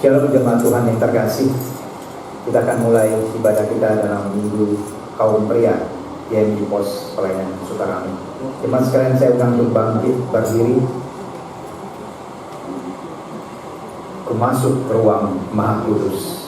Shalom jemaat Tuhan yang terkasih. Kita akan mulai ibadah kita dalam minggu kaum pria di pos pelayanan Sukarami. Jemaat sekalian, saya undang untuk bangkit berdiri, masuk ke ruang Maha Kudus.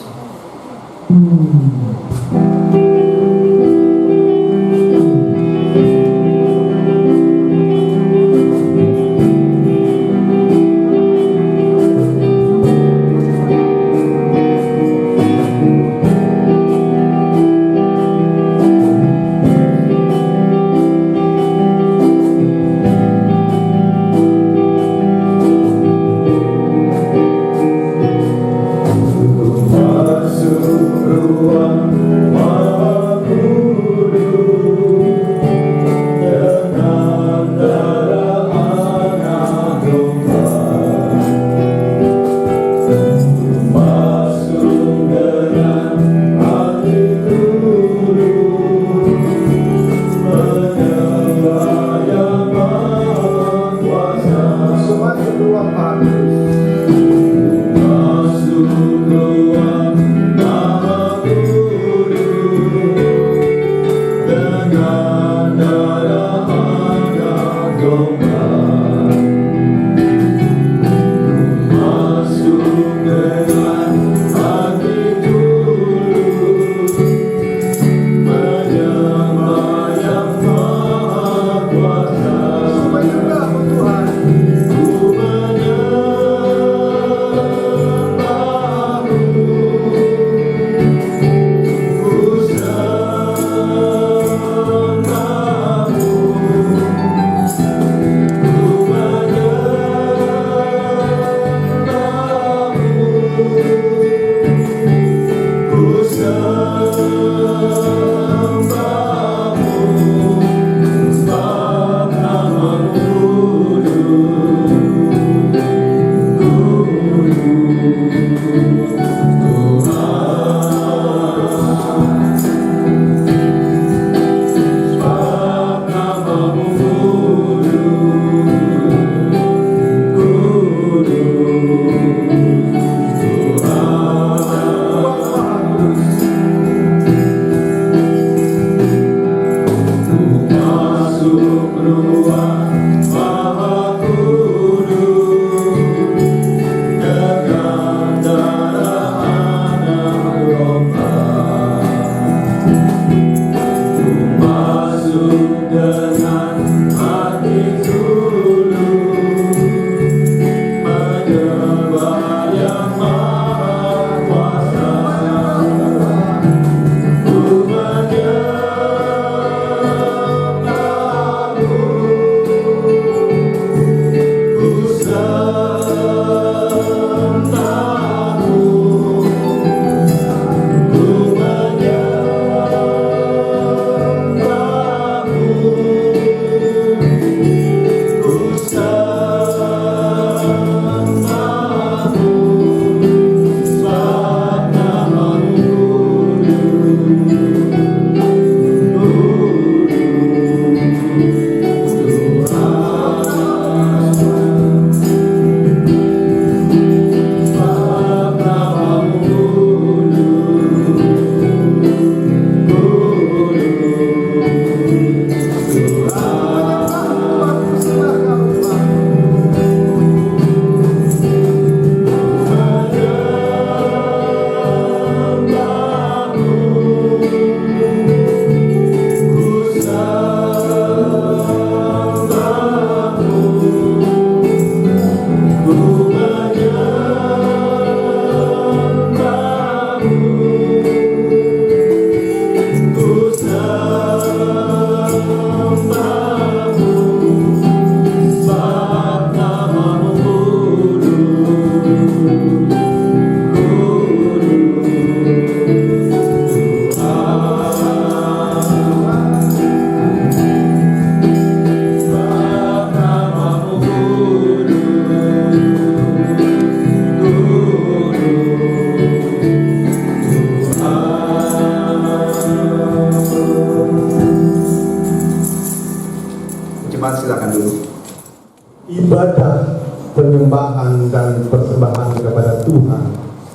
Ibadah, penyembahan dan persembahan kepada Tuhan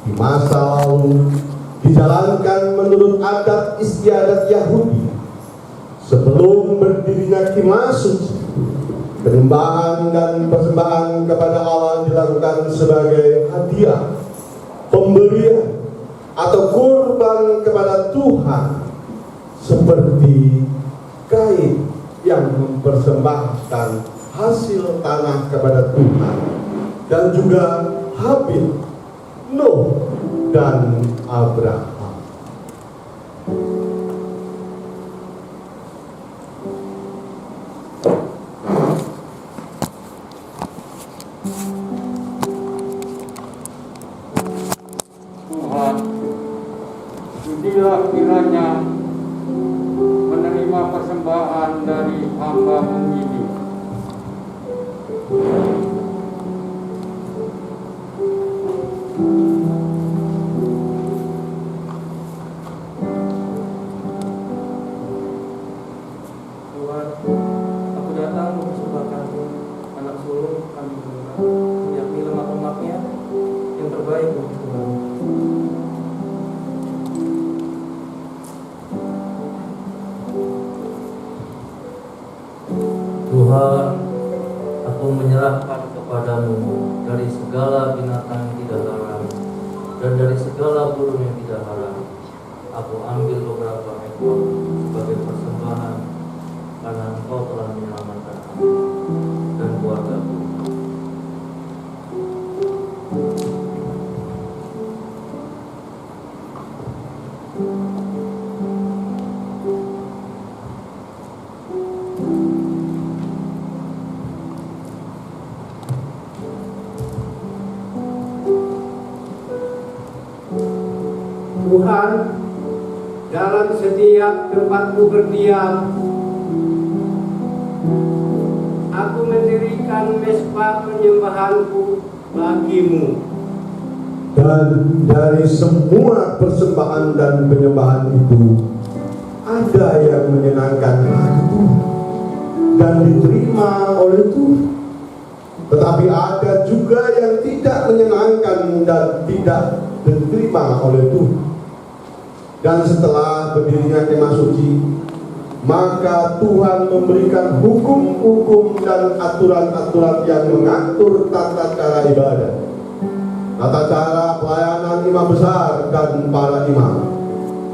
di masa lalu dijalankan menurut adat istiadat Yahudi. Sebelum berdirinya Kemah Suci, penyembahan dan persembahan kepada Allah dilakukan sebagai hadiah, pemberian, atau kurban kepada Tuhan, seperti Kain yang mempersembahkan hasil tanah kepada Tuhan, dan juga Habil, Nuh, dan Abraham. Tuhan, sudilah kiranya menerima persembahan dari hamba-Mu ini. Tuhan, aku datang mempersembahkan anak sulung kami berdua, yakni lemak-lemaknya yang terbaik untuk Tuhan. Tuhan, aku menyerahkan kepadamu dari segala binatang yang tidak haram dan dari segala burung yang tidak haram. Aku ambil beberapa ekor sebagai persembahan karena Engkau telah menyelamatkan aku dan keluargaku. Tuhan, dalam setiap tempatku berdiam, aku mendirikan mesbah penyembahanku bagi-Mu. Dan dari semua persembahan dan penyembahan itu, ada yang menyenangkan hati Tuhan dan diterima oleh Tuhan. Tetapi ada juga yang tidak menyenangkan dan tidak diterima oleh Tuhan. Dan setelah berdirinya Kemah Suci, maka Tuhan memberikan hukum-hukum dan aturan-aturan yang mengatur tata cara ibadah, tata cara pelayanan imam besar dan para imam,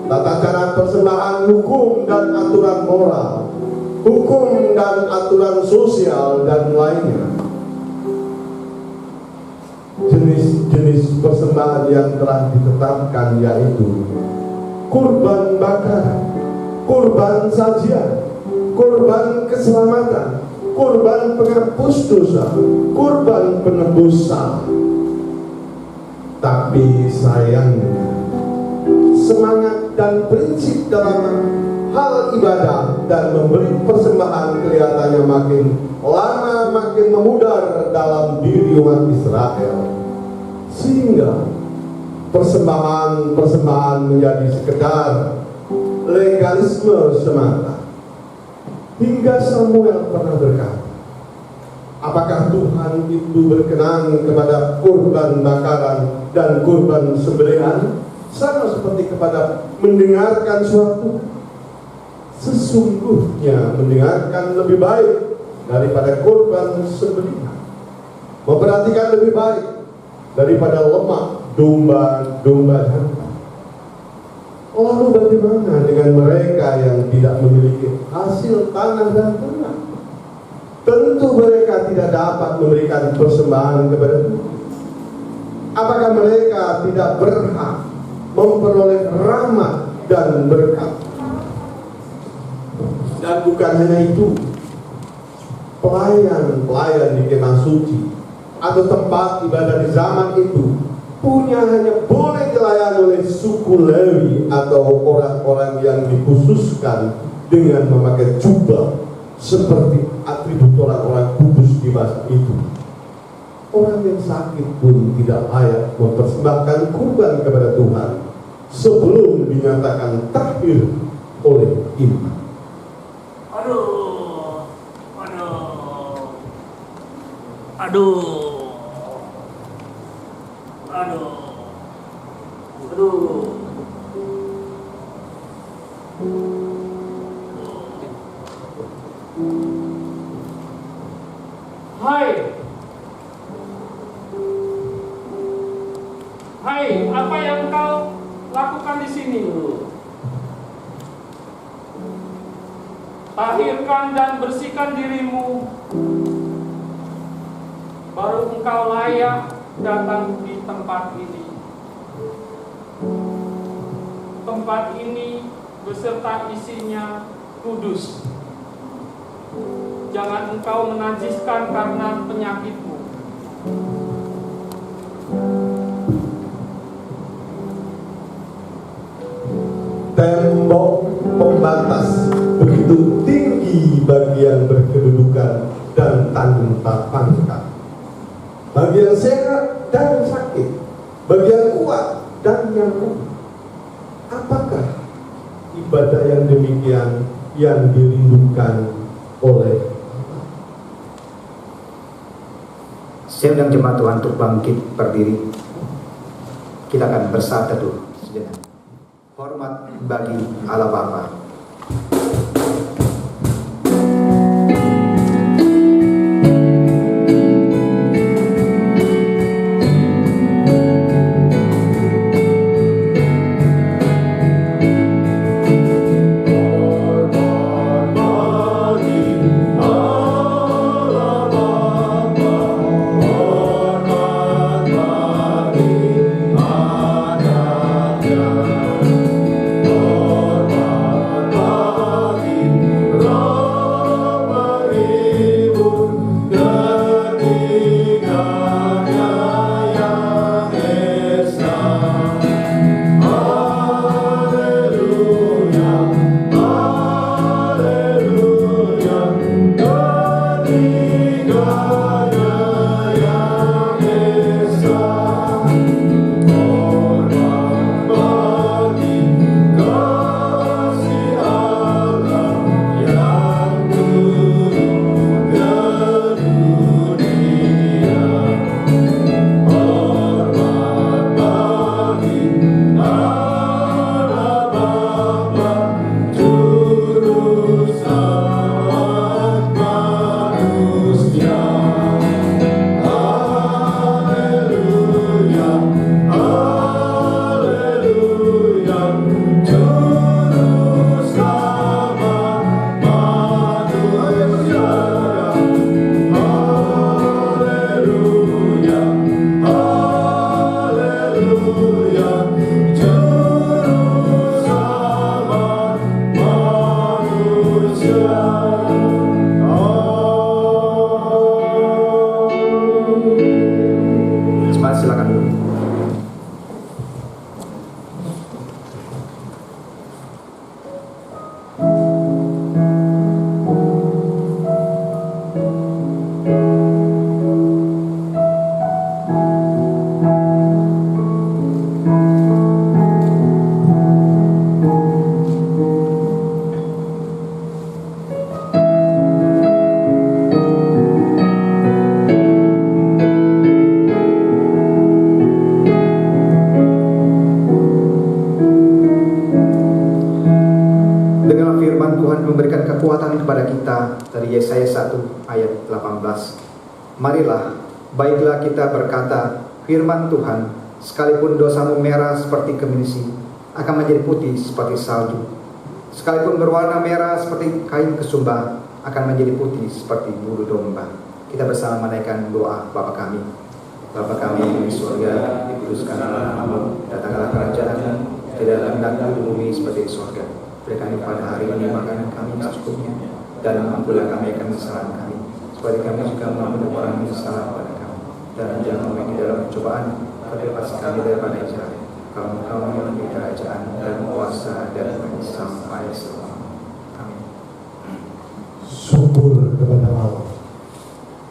tata cara persembahan, hukum dan aturan moral, hukum dan aturan sosial, dan lainnya. Jenis-jenis persembahan yang telah ditetapkan yaitu kurban bakaran, kurban sajian, kurban keselamatan, kurban penghapus dosa, kurban penebus salah. Tapi sayangnya, semangat dan prinsip dalam hal ibadah dan memberi persembahan kelihatannya makin lama makin memudar dalam diri umat Israel, sehingga persembahan menjadi sekedar legalisme semata. Hingga Samuel pernah berkata, apakah Tuhan itu berkenan kepada kurban bakaran dan kurban sembelihan sama seperti kepada mendengarkan suatu? Sesungguhnya mendengarkan lebih baik daripada kurban sembelihan, memperhatikan lebih baik daripada lemak domba-domba jantan. Lalu bagaimana dengan mereka yang tidak memiliki hasil tanah dan ternak? Tentu mereka tidak dapat memberikan persembahan kepada Tuhan. Apakah mereka tidak berhak memperoleh rahmat dan berkat? Dan bukan hanya itu, pelayan-pelayan di Kemah Suci atau tempat ibadah di zaman itu hanya boleh dilayani oleh suku Lewi atau orang-orang yang dikhususkan dengan memakai jubah seperti atribut orang-orang kudus di masa itu. Orang yang sakit pun tidak layak mempersembahkan kurban kepada Tuhan sebelum dinyatakan tahir oleh imam. Hai, apa yang kau lakukan di sini? Tahirkan dan bersihkan dirimu, baru engkau layak datang di tempat ini. Tempat ini beserta isinya kudus. Jangan engkau menajiskan karena penyakitmu. Tembok pembatas begitu tinggi bagi yang berkedudukan dan tanpa pangkat, bagi yang sehat dan sakit, bagi yang kuat dan yang lemah. Apakah ibadah yang demikian yang dirindukan oleh Allah? Saya undang jemaat Tuhan untuk bangkit berdiri. Kita akan bersatu dulu sejenak. Hormat bagi Allah Bapa. Silakan dulu. Memberikan kekuatan kepada kita dari Yesaya 1 ayat 18. Marilah, baiklah kita berkata, firman Tuhan, sekalipun dosamu merah seperti kemisi, akan menjadi putih seperti salju. Sekalipun berwarna merah seperti kain kesumba, akan menjadi putih seperti bulu domba. Kita bersama menaikkan doa Bapa kami. Bapa kami di surga, dikuduskanlah namamu, datanglah kerajaan-Mu, tidaklah kehendakmu di bumi seperti di surga. Berikan kepada hari ini makanan kami secukupnya, dan ampunilah kami akan kesalahan kami, seperti kami juga mengampuni orang yang bersalah kepada kami. Dan jangan kami di dalam pencobaan, tapi lepaskan kami daripada yang jahat. Karena Engkau memiliki kerajaan dan kuasa dan sampai selamanya. Amin. Syukur kepada Allah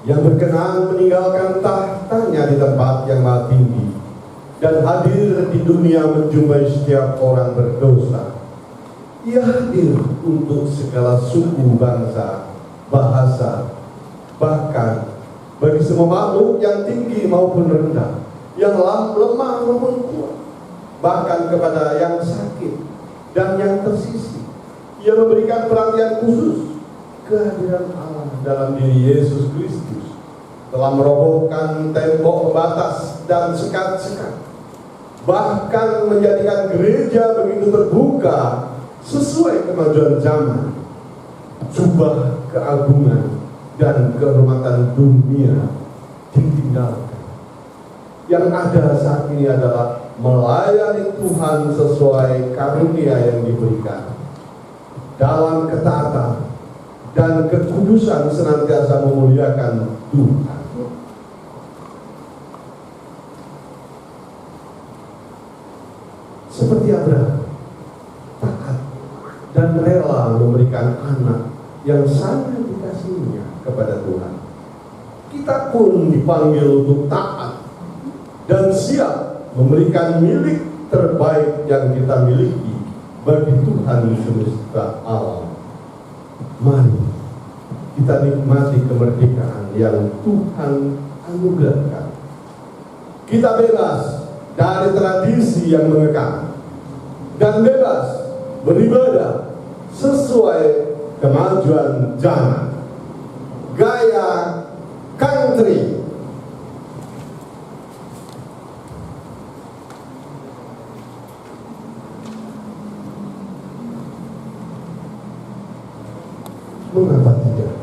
yang berkenan meninggalkan tahtanya di tempat yang maha tinggi dan hadir di dunia menjumpai setiap orang berdosa. Ia hadir untuk segala suku, bangsa, bahasa, bahkan bagi semua makhluk yang tinggi maupun rendah, yang lemah maupun kuat, bahkan kepada yang sakit dan yang tersisih. Ia memberikan perhatian khusus kehadiran Allah dalam diri Yesus Kristus telah merobohkan tembok pembatas dan sekat-sekat, bahkan menjadikan gereja begitu terbuka sesuai kemajuan zaman. Jubah keagungan dan kehormatan dunia ditinggalkan. Yang ada saat ini adalah melayani Tuhan sesuai karunia yang diberikan. Dalam ketaatan dan kekudusan senantiasa memuliakan Tuhan. Seperti Abraham, taat dan rela memberikan anak yang sangat dikasihinya kepada Tuhan. Kita pun dipanggil untuk taat dan siap memberikan milik terbaik yang kita miliki bagi Tuhan semesta alam. Mari kita nikmati kemerdekaan yang Tuhan anugerahkan. Kita bebas dari tradisi yang mengekang dan bebas beribadah sesuai kemajuan zaman. Gaya country. Mengapa tidak?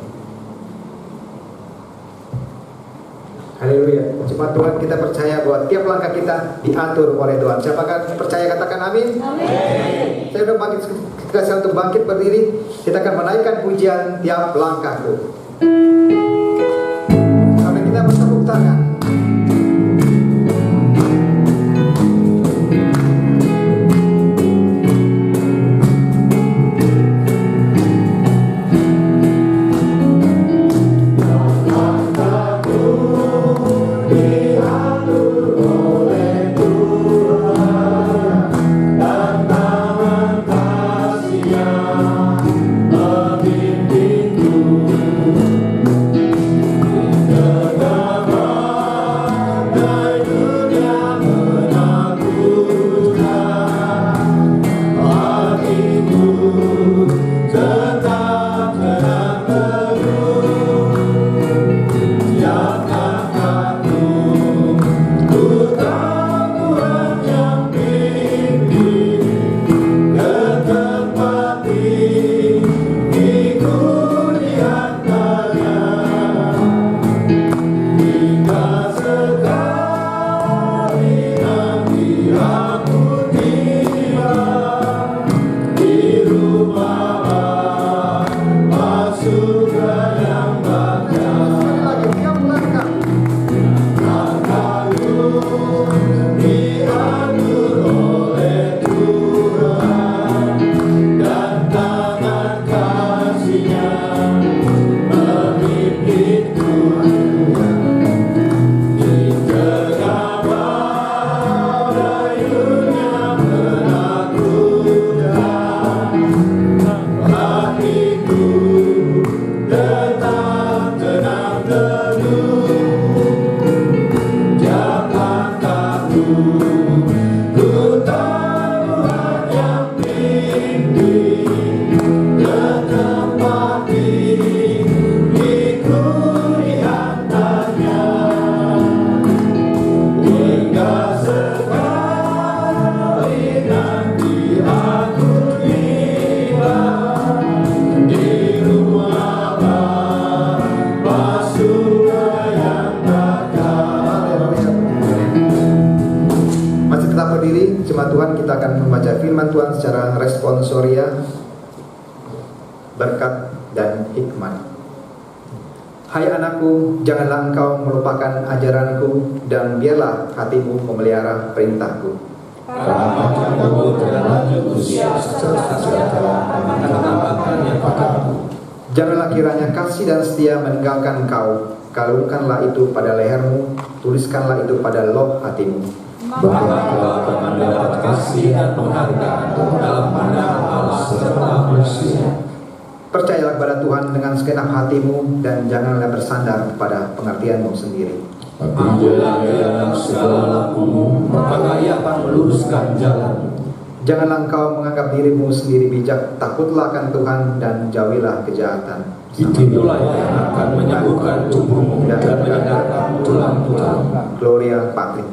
Haleluya. Puji Tuhan, kita percaya bahwa tiap langkah kita diatur oleh Tuhan. Siapakah percaya katakan amin? Amin. Saya sudah bangkit, kita untuk bangkit berdiri. Kita akan menaikkan pujian tiap langkahku. Sampai kita bertepuk tangan. Tuhan, kita akan membaca firman Tuhan secara responsoria, berkat dan hikmat. Hai anakku, janganlah engkau melupakan ajaranku, dan biarlah hatimu memelihara perintahku. Karena kamu telah lanjut usia segala yang padamu. Janganlah kiranya kasih dan setia meninggalkan engkau. Kalungkanlah itu pada lehermu, tuliskanlah itu pada loh hatimu. Maka engkau akan mendapat kasih dan penghargaan dalam pandangan Allah serta manusia. Percayalah kepada Tuhan dengan segenap hatimu, dan janganlah bersandar pada pengertianmu sendiri. Apabila dalam segala lakumu, maka Ia akan meluruskan jalan. Janganlah engkau menganggap dirimu sendiri bijak, takutlah akan Tuhan dan jauhilah kejahatan. Itulah yang akan menyembuhkan tubuhmu dan menyegarkan tulang-tulang. Gloria Patri.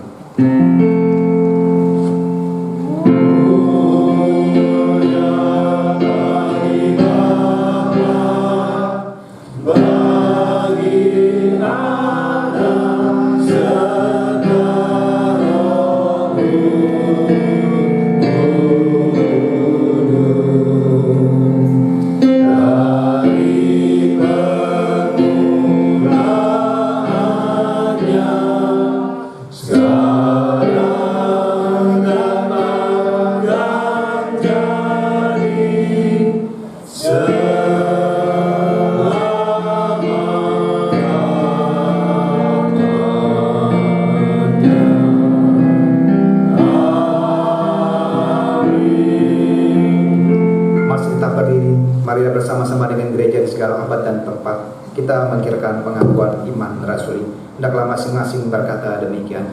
Marilah bersama-sama dengan gereja di segala abad dan tempat kita mengkirkan pengakuan iman rasuli. Hendaklah masing-masing berkata demikian.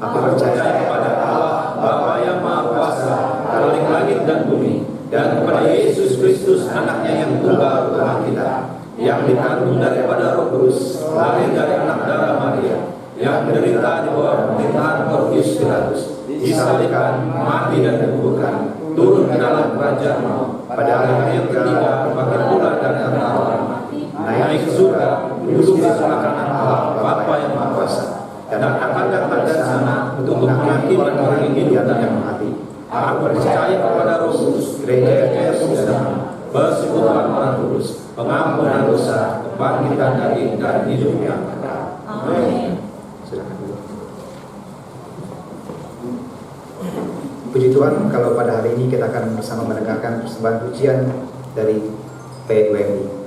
Aku percaya kepada Allah Bapa yang Maha Kuasa, Khalik langit dan bumi, dan kepada Yesus Kristus anaknya yang tunggal Tuhan kita, yang dikandung daripada Roh Kudus, lahir dari anak darah Maria, yang menderita di bawah pemerintahan Pontius Pilatus, disalibkan, mati dan dikuburkan, turun ke dalam kerajaan maut. Pada hari yang ketiga bangkit pula dari antara orang mati, naik ke surga, duduk di sebelah kanan Allah Bapa yang Maha Kuasa, dan akan datang dari sana untuk menghakimi orang yang hidup dan yang mati. Aku percaya kepada Roh Kudus, gereja yang sederhana, persekutuan orang kudus, pengampunan dosa, kebangkitan dari dan hidup yang kekal. Amin. Silakan dulu. Puji Tuhan, kalau pada hari ini kita akan bersama mendengarkan persembahan pujian dari PWMI.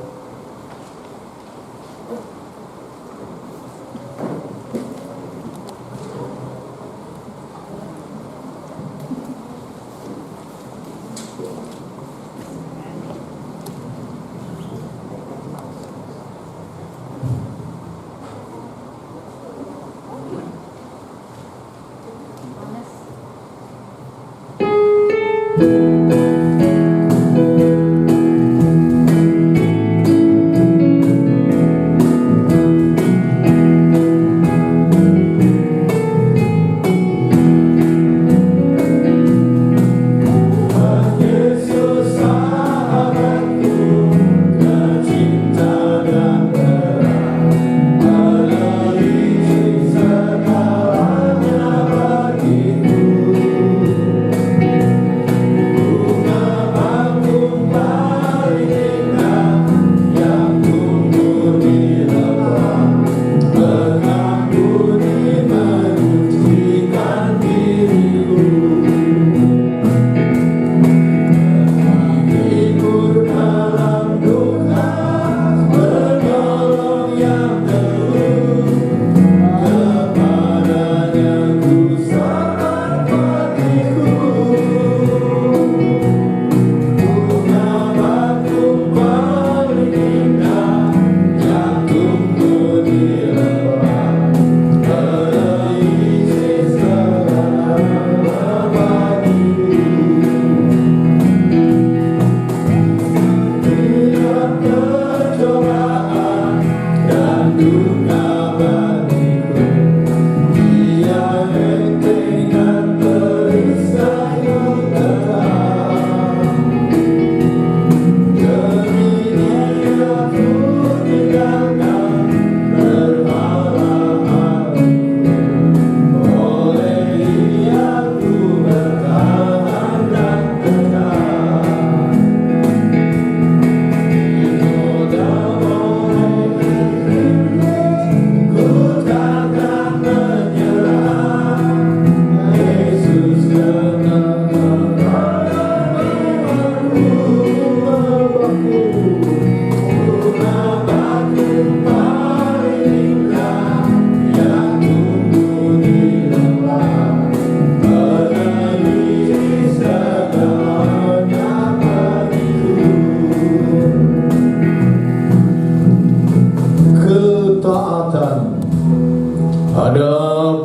Ada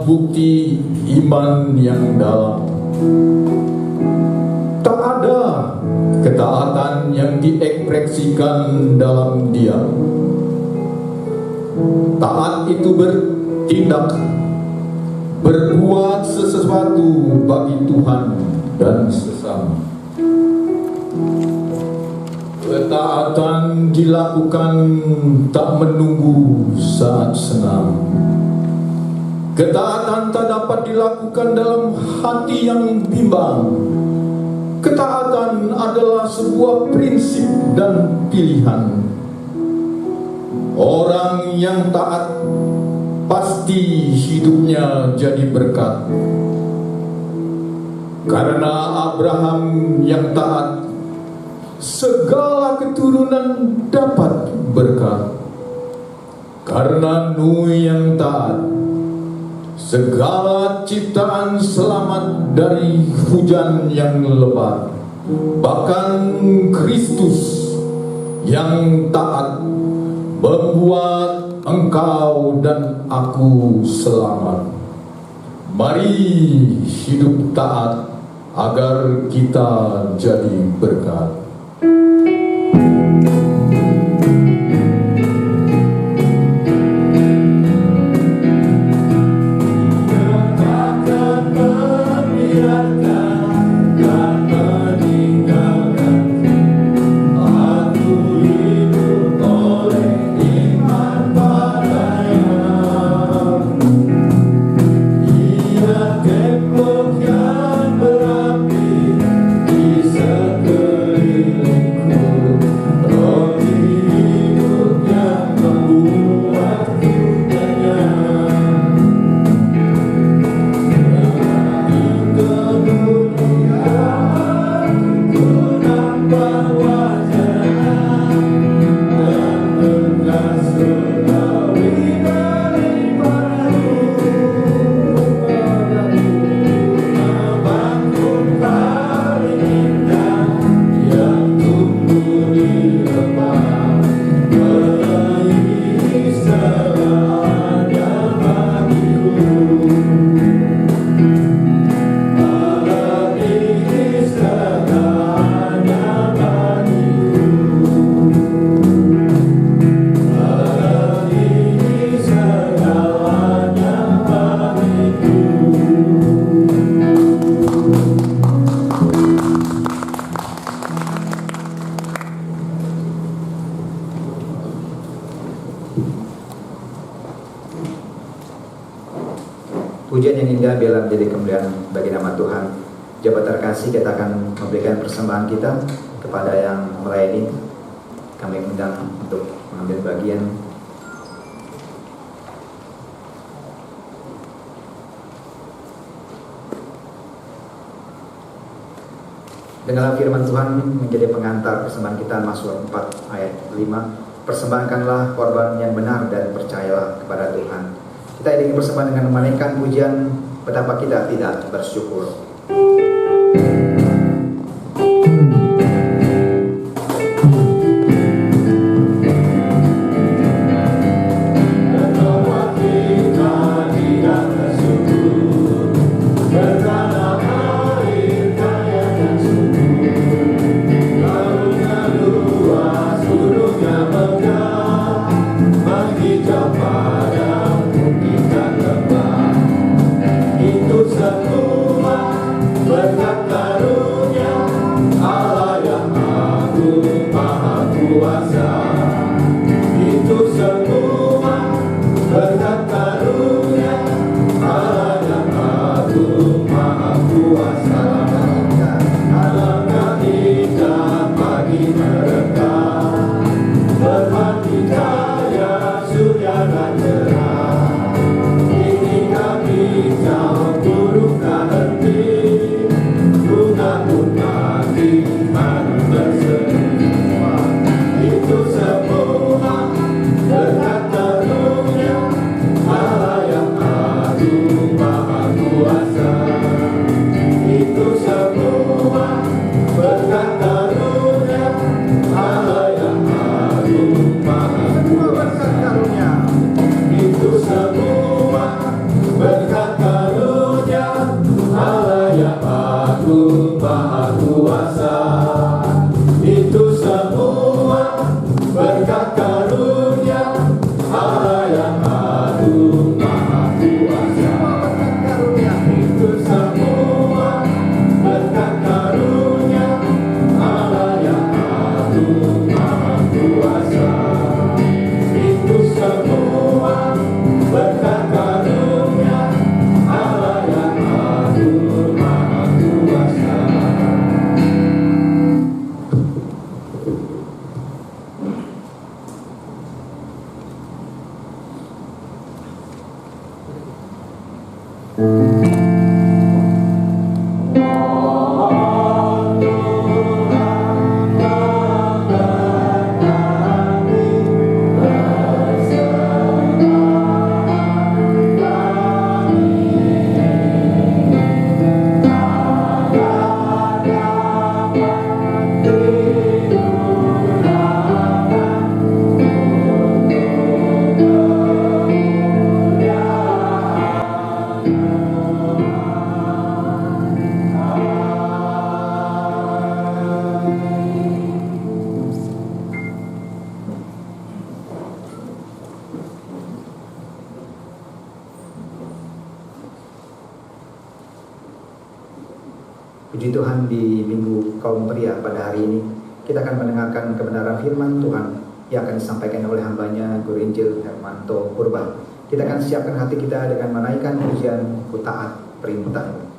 bukti iman yang dalam. ketaatan yang diekspresikan dalam dia. Taat itu bertindak, berbuat sesuatu bagi Tuhan dan sesama. Ketaatan dilakukan tak menunggu saat senang. Ketaatan tak dapat dilakukan dalam hati yang bimbang. Ketaatan adalah sebuah prinsip dan pilihan. Orang yang taat pasti hidupnya jadi berkat. Karena Abraham yang taat, segala keturunan dapat berkat. Karena Nuh yang taat, segala ciptaan selamat dari hujan yang lebat. Bahkan Kristus yang taat membuat engkau dan aku selamat. Mari hidup taat agar kita jadi berkat. Pujian yang indah biarlah menjadi kemuliaan bagi nama Tuhan. Jabat terkasih, kita akan memberikan persembahan kita kepada yang melayani. Kami undang untuk mengambil bagian. Dengarlah firman Tuhan menjadi pengantar persembahan kita, Mazmur 4 ayat 5. Persembahkanlah korban yang benar dan percayalah kepada Tuhan. Kita iringi persembahan dengan memainkan pujian betapa kita tidak bersyukur. Itu Puji Tuhan, di Minggu Kaum Pria pada hari ini kita akan mendengarkan kebenaran firman Tuhan yang akan disampaikan oleh hambanya Guru Injil Hermanto Purba. Kita akan siapkan hati kita dengan menaikkan pujian Ku Taat Perintah-Mu.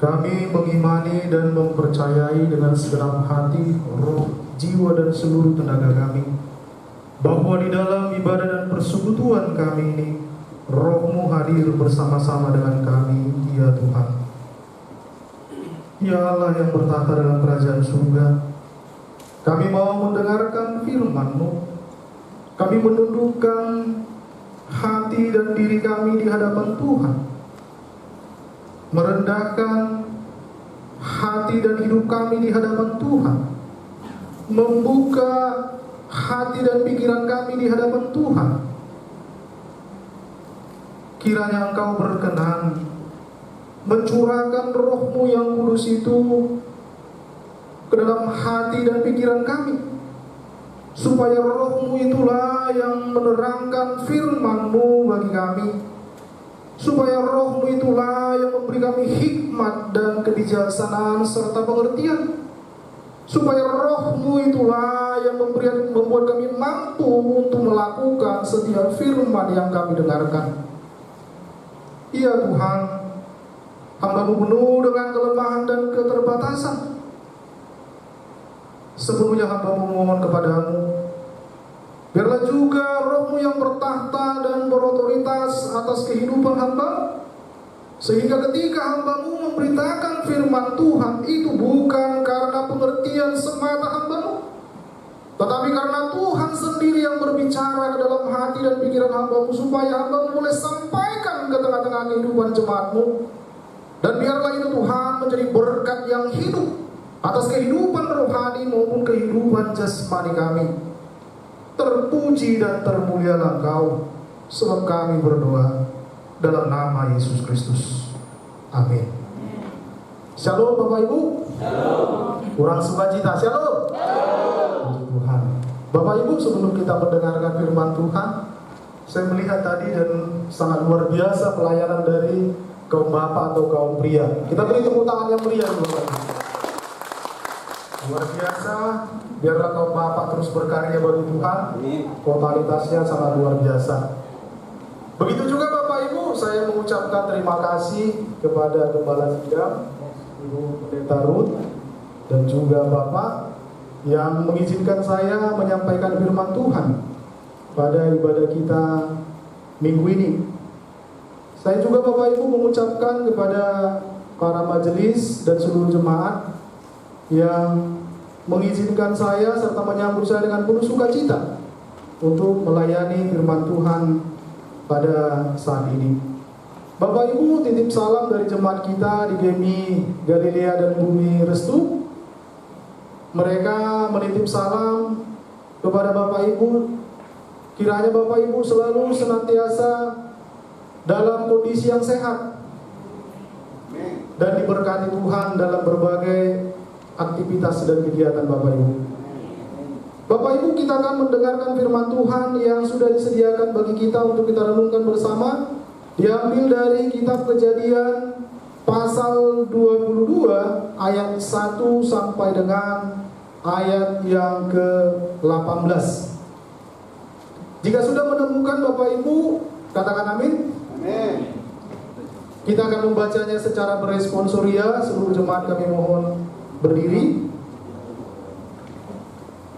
Kami mengimani dan mempercayai dengan segenap hati, roh, jiwa dan seluruh tenaga kami bahwa di dalam ibadah dan persekutuan kami ini Roh-Mu hadir bersama-sama dengan kami, ya Tuhan. Ya Allah yang bertata dalam kerajaan surga, kami mau mendengarkan firman-Mu, Kami menundukkan hati dan diri kami di hadapan Tuhan, merendahkan hati dan hidup kami di hadapan Tuhan, membuka hati dan pikiran kami di hadapan Tuhan. Kiranya Engkau berkenan mencurahkan Roh-Mu yang kudus itu ke dalam hati dan pikiran kami, supaya Roh-Mu itulah yang menerangkan firman-Mu bagi kami, supaya Roh-Mu itulah yang memberi kami hikmat dan kebijaksanaan serta pengertian, supaya Roh-Mu itulah yang membuat kami mampu untuk melakukan setiap firman yang kami dengarkan. Ya Tuhan, hamba-Mu penuh dengan kelemahan dan keterbatasan. Sepenuhnya hamba-Mu memohon kepadamu, biarlah juga Roh-Mu yang bertahta dan berotoritas atas kehidupan hamba, sehingga ketika hamba-Mu memberitakan firman Tuhan itu bukan karena pengertian semata hamba-Mu, tetapi karena Tuhan sendiri yang berbicara ke dalam hati dan pikiran hamba-Mu, supaya hamba-Mu boleh sampaikan ke tengah-tengah kehidupan jemaat-Mu. Dan biarlah itu Tuhan menjadi berkat yang hidup atas kehidupan rohani maupun kehidupan jasmani kami. Terpuji dan termulialah Engkau, sebab kami berdoa dalam nama Yesus Kristus. Amin. Shalom Bapak Ibu. Shalom. Kurang sukacita. Shalom. Puji Tuhan. Bapak Ibu, sebelum kita mendengarkan firman Tuhan, saya melihat tadi dan sangat luar biasa pelayanan dari kaum bapak atau kaum pria. Kita beri tepuk tangan yang meriah, Bapak Ibu. Luar biasa. Biarlah kaum bapak terus berkarya bagi Tuhan. Totalitasnya sangat luar biasa. Begitu juga Bapak Ibu, saya mengucapkan terima kasih kepada Gembala Sidang, Ibu Pendeta Ruth, dan juga Bapak yang mengizinkan saya menyampaikan firman Tuhan pada ibadah kita minggu ini. Saya juga Bapak Ibu mengucapkan kepada para majelis dan seluruh jemaat yang mengizinkan saya serta menyambut saya dengan penuh sukacita untuk melayani firman Tuhan pada saat ini. Bapak Ibu, titip salam dari jemaat kita di GMI Galilea dan Bumi Restu. Mereka menitip salam kepada Bapak Ibu. Kiranya Bapak Ibu selalu senantiasa dalam kondisi yang sehat dan diberkati Tuhan dalam berbagai aktivitas dan kegiatan Bapak Ibu. Bapak Ibu, kita akan mendengarkan firman Tuhan yang sudah disediakan bagi kita untuk kita renungkan bersama. Diambil dari kitab Kejadian pasal 22 ayat 1 sampai dengan ayat yang ke-18. Jika sudah menemukan Bapak Ibu, katakan amin. Amin. Kita akan membacanya secara beresponsoria. Seluruh jemaat kami mohon berdiri.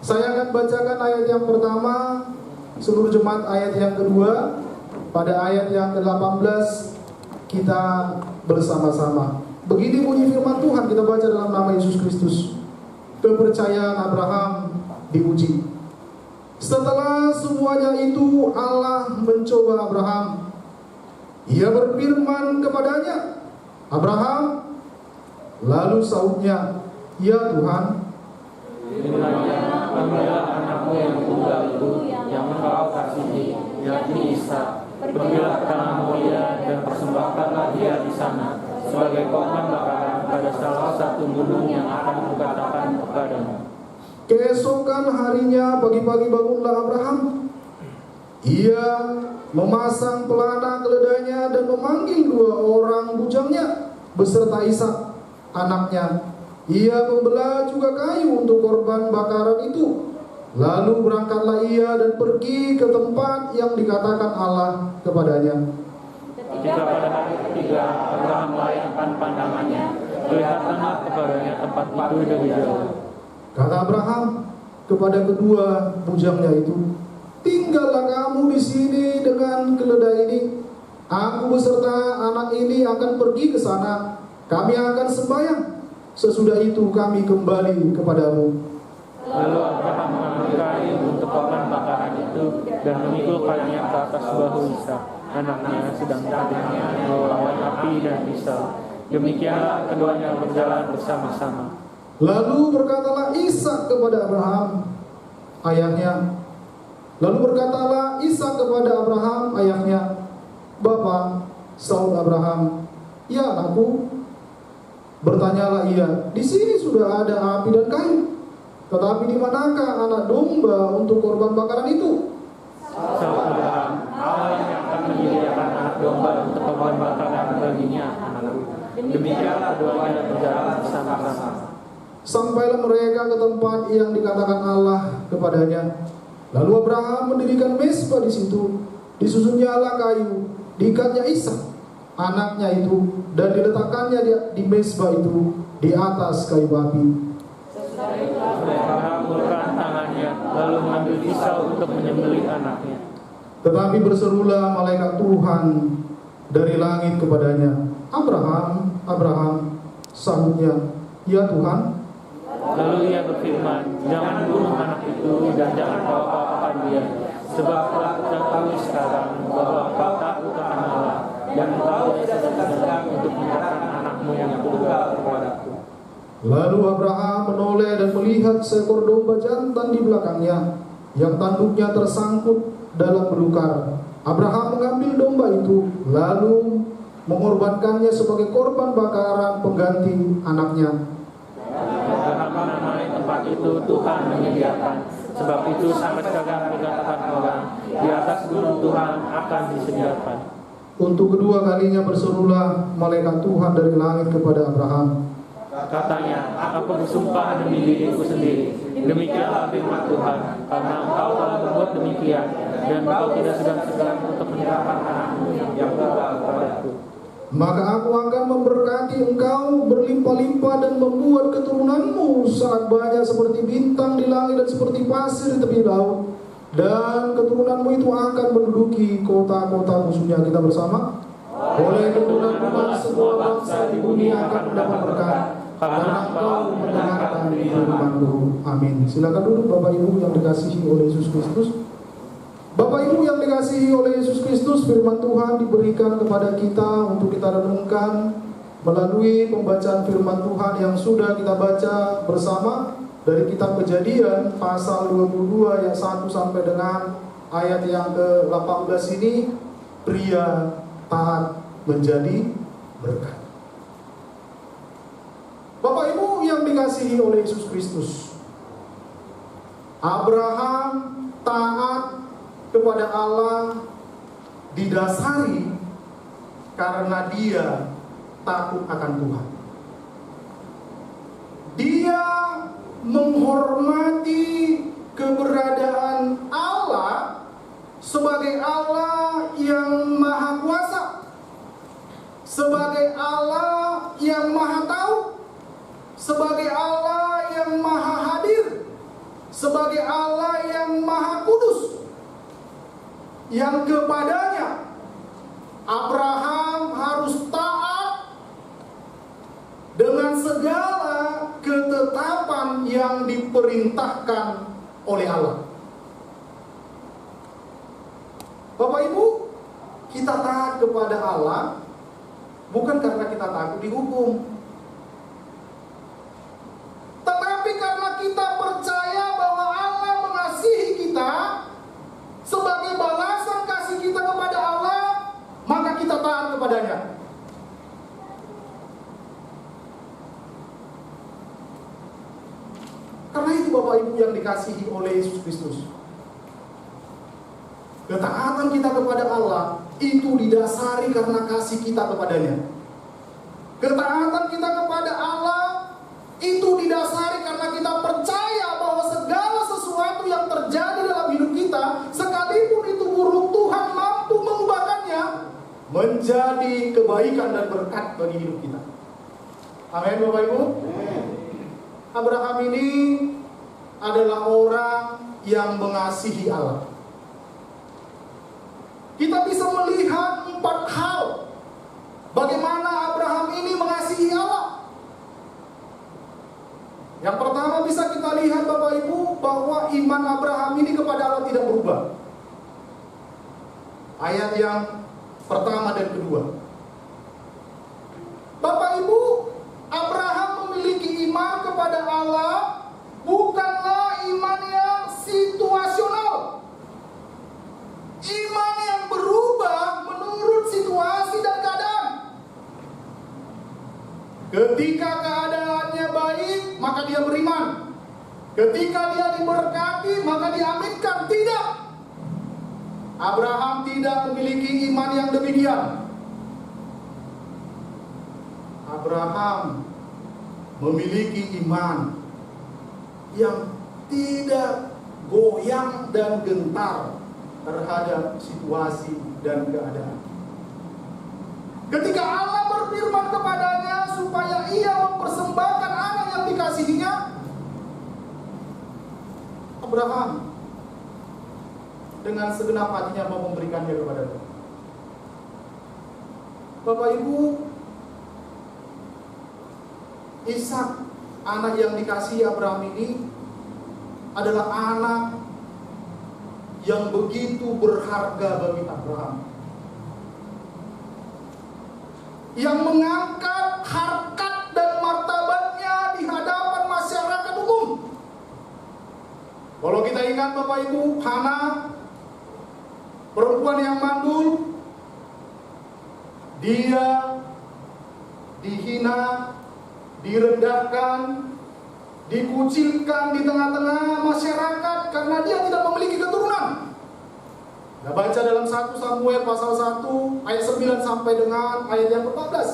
Saya akan bacakan ayat yang pertama, seluruh jemaat ayat yang kedua. Pada ayat yang ke-18 kita bersama-sama. Begini bunyi firman Tuhan, kita baca dalam nama Yesus Kristus. Kepercayaan Abraham diuji. Setelah semuanya itu Allah mencoba Abraham. Ia berfirman kepadanya, Abraham. Lalu sahutnya, ya Tuhan. Ambillah anakmu yang tunggal itu yang engkau kasihi, yakni Ishak. Pergilah ke tanah Moria dan persembahkanlah dia di sana sebagai korban bakaran pada salah satu gunung yang akan kukatakan kepadamu. Keesokan harinya pagi-pagi bangunlah Abraham. Ia memasang pelana keledainya dan memanggil 2 orang bujangnya beserta Ishak anaknya. Ia membelah juga kayu untuk korban bakaran itu. Lalu berangkatlah ia dan pergi ke tempat yang dikatakan Allah kepadanya. Ketika pada hari ketiga Abraham melayangkan pandangannya, kelihatanlah kepadanya tempat itu dari jauh. Kata Abraham kepada kedua bujangnya itu, tinggallah kamu di sini dengan keledai ini. Aku beserta anak ini akan pergi ke sana. Kami akan sembahyang. Sesudah itu kami kembali kepadamu. Lalu Abraham mengambil kayu untuk korban bakaran itu dan memikulkannya ke atas bahu Ishak, anaknya, sedang tangannya melawan api dan pisau. Demikianlah keduanya berjalan bersama-sama. Lalu berkatalah Ishak kepada Abraham, ayahnya. Bapa, sahut Abraham, ya anakku. Bertanyalah ia, di sini sudah ada api dan kayu, tetapi di manakah anak domba untuk korban bakaran itu? Sahut Abraham, Allah yang akan menyediakan anak domba untuk korban bakaran baginya, anakku. Demikianlah keduanya berjalan bersama-sama. Sampailah mereka ke tempat yang dikatakan Allah kepadanya. Lalu Abraham mendirikan mezbah di situ, disusunnyalah kayu, diikatnya Ishak, anaknya itu, dan diletakkannya di mezbah itu di atas kayu api. Abraham mengulurkan tangannya, lalu mengambil pisau untuk menyembelih anaknya. Tetapi berserulah malaikat Tuhan dari langit kepadanya, Abraham, Abraham. Sahutnya, ya Tuhan. Lalu ia berfirman, jangan bunuh anak itu dan jangan kau apa-apakan dia, sebab telah ketahui sekarang bahwa kau takut akan Allah dan kau tidak segan untuk menyerahkan anakmu yang tunggal kepadaku. Lalu Abraham menoleh dan melihat seekor domba jantan di belakangnya, yang tanduknya tersangkut dalam belukar. Abraham mengambil domba itu, lalu mengorbankannya sebagai korban bakaran pengganti anaknya. Abraham menamai tempat itu Tuhan menyediakan, sebab itu sampai sekarang dikatakan orang, di atas gunung Tuhan akan disediakan. Untuk kedua kalinya berserulah malaikat Tuhan dari langit kepada Abraham. Katanya, aku bersumpah demi diriku sendiri, demikianlah firman Tuhan, karena engkau telah berbuat demikian, dan engkau tidak segan-segan untuk menyerahkan anakmu yang tunggal kepadaku. Maka aku akan memberkati engkau berlimpah-limpah dan membuat keturunanmu sangat banyak seperti bintang di langit dan seperti pasir di tepi laut. Dan keturunanmu itu akan menduduki kota-kota musuhnya. Kita bersama. Oleh keturunanmu semua bangsa di bumi akan mendapat berkat, karena engkau mendengarkan firman-Ku. Amin. Silakan duduk Bapak Ibu yang dikasihi oleh Yesus Kristus. Bapak Ibu yang dikasihi oleh Yesus Kristus, firman Tuhan diberikan kepada kita untuk kita renungkan melalui pembacaan firman Tuhan yang sudah kita baca bersama dari kitab Kejadian pasal 22 ayat 1 sampai dengan ayat yang ke-18 ini. Pria taat menjadi berkat. Bapak Ibu yang dikasihi oleh Yesus Kristus, Abraham taat kepada Allah didasari karena dia takut akan Tuhan. Dia menghormati keberadaan Allah sebagai Allah yang maha kuasa, sebagai Allah yang maha tahu, sebagai Allah yang maha hadir, sebagai Allah yang maha kudus, yang kepadanya Abraham harus taat dengan segala ketetapan yang diperintahkan oleh Allah. Bapak Ibu, kita taat kepada Allah bukan karena kita takut dihukum, tetapi karena kita percaya bahwa Allah mengasihi kita. Sebagai balasan kasih kita kepada Allah, maka kita taat kepadanya. Karena itu Bapak Ibu yang dikasihi oleh Yesus Kristus, ketaatan kita kepada Allah itu didasari karena kasih kita kepadanya. Ketaatan kita kepada Allah itu didasari karena kita percaya bahwa segala sesuatu yang terjadi dalam hidup kita, sekalipun itu buruk, Tuhan mampu mengubahkannya menjadi kebaikan dan berkat bagi hidup kita. Amin Bapak Ibu. Abraham ini adalah orang yang mengasihi Allah. Kita bisa melihat 4 hal bagaimana Abraham ini mengasihi Allah. Yang pertama bisa kita lihat Bapak Ibu bahwa iman Abraham ini kepada Allah tidak berubah. ayat yang pertama dan kedua. Bapak Ibu, Abraham memiliki iman kepada Allah bukanlah iman yang situasional. Iman yang berubah menurut situasi dan keadaan. Ketika keadaannya baik, maka dia beriman. Ketika dia diberkati, maka diaminkan. Tidak. Abraham tidak memiliki iman yang demikian. Abraham memiliki iman yang tidak goyang dan gentar terhadap situasi dan keadaan. Ketika Allah berfirman kepadanya supaya ia mempersembahkan anak yang dikasihinya, Abraham dengan segenap hatinya mau memberikannya kepada Tuhan. Bapak Ibu, Ishak, anak yang dikasihi Abraham ini adalah anak yang begitu berharga bagi Abraham, yang mengangkat harkat dan martabatnya di hadapan masyarakat umum. Kalau kita ingat Bapak Ibu, Hana, perempuan yang mandul, dia dihina, direndahkan, dikucilkan di tengah-tengah masyarakat karena dia tidak memiliki keturunan. Kita baca dalam 1 Samuel pasal 1 ayat 9 sampai dengan ayat yang ke-14.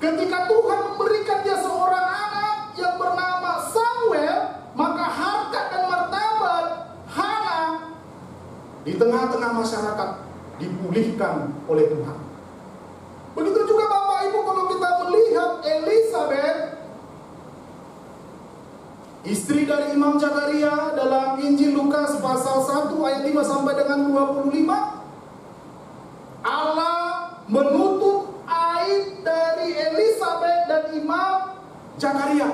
Ketika Tuhan memberikan dia seorang anak yang bernama Samuel, maka harkat dan martabat Hana di tengah-tengah masyarakat dipulihkan oleh Tuhan. Begitu juga Bapak Ibu kalau kita melihat Elisabeth, istri dari Imam Zakaria, dalam Injil Lukas pasal 1 ayat 5 sampai dengan 25, Allah menutup aib dari Elisabeth dan Imam Zakaria.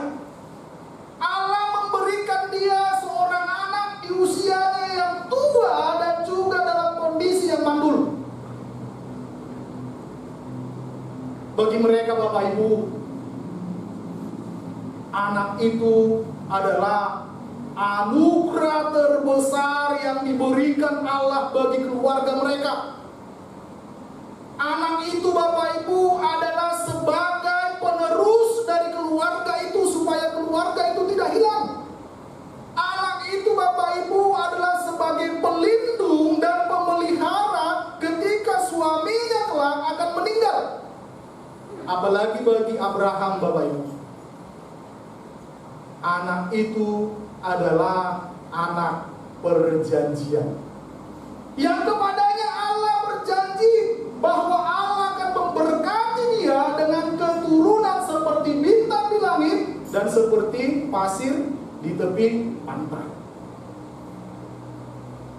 Allah memberikan dia seorang anak di usianya yang tua dan juga dalam kondisi yang mandul. Bagi mereka Bapak Ibu, anak itu adalah anugerah terbesar yang diberikan Allah bagi keluarga mereka. Anak itu Bapak Ibu adalah sebagai penerus dari keluarga itu supaya keluarga itu tidak hilang. Anak itu Bapak Ibu adalah sebagai pelindung dan pemelihara ketika suaminya kelak akan meninggal. Apalagi bagi Abraham Bapak Ibu, anak itu adalah anak perjanjian yang kepadanya Allah berjanji bahwa Allah akan memberkati dia dengan keturunan seperti bintang di langit dan seperti pasir di tepi pantai.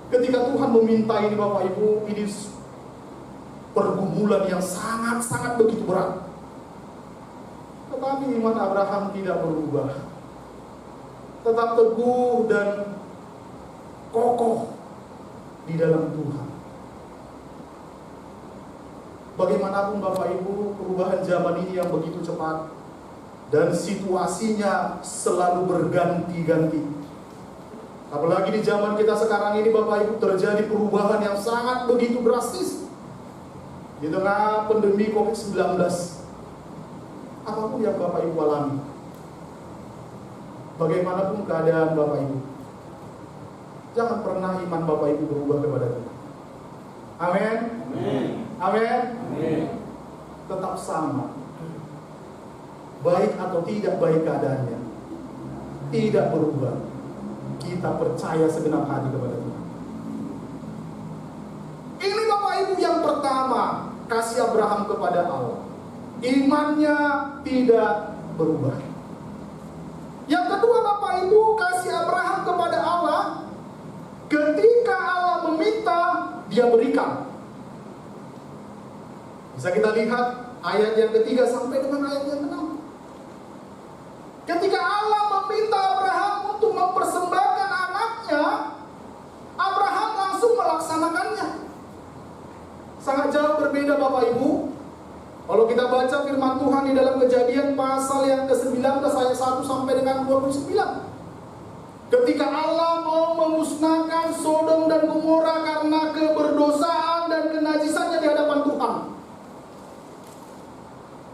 Ketika Tuhan meminta ini Bapak Ibu, ini pergumulan yang sangat-sangat begitu berat. Tetapi iman Abraham tidak berubah, tetap teguh dan kokoh di dalam Tuhan. Bagaimanapun Bapak Ibu, perubahan zaman ini yang begitu cepat dan situasinya selalu berganti-ganti. Apalagi di zaman kita sekarang ini Bapak Ibu, terjadi perubahan yang sangat begitu drastis di tengah pandemi COVID-19. Apapun yang Bapak Ibu alami, bagaimanapun keadaan Bapak Ibu, jangan pernah iman Bapak Ibu berubah kepada Tuhan. Amin. Amin. Tetap sama, baik atau tidak baik keadaannya, tidak berubah. Kita percaya segenap hati kepada Tuhan. Ini Bapak Ibu yang pertama, kasih Abraham kepada Allah. Imannya tidak berubah. Yang kedua Bapak Ibu, kasih Abraham kepada Allah. Ketika Allah meminta, dia berikan. Bisa kita lihat ayat yang ketiga sampai dengan ayat yang ke-6. Ketika Allah meminta Abraham untuk mempersembahkan anaknya, Abraham langsung melaksanakannya. berbeda Bapak Ibu. Kalau kita baca firman Tuhan di dalam Kejadian pasal yang ke-19 ayat 1 sampai dengan 29. Ketika Allah mau memusnahkan Sodom dan Gomora karena keberdosaan dan kenajisannya di hadapan Tuhan,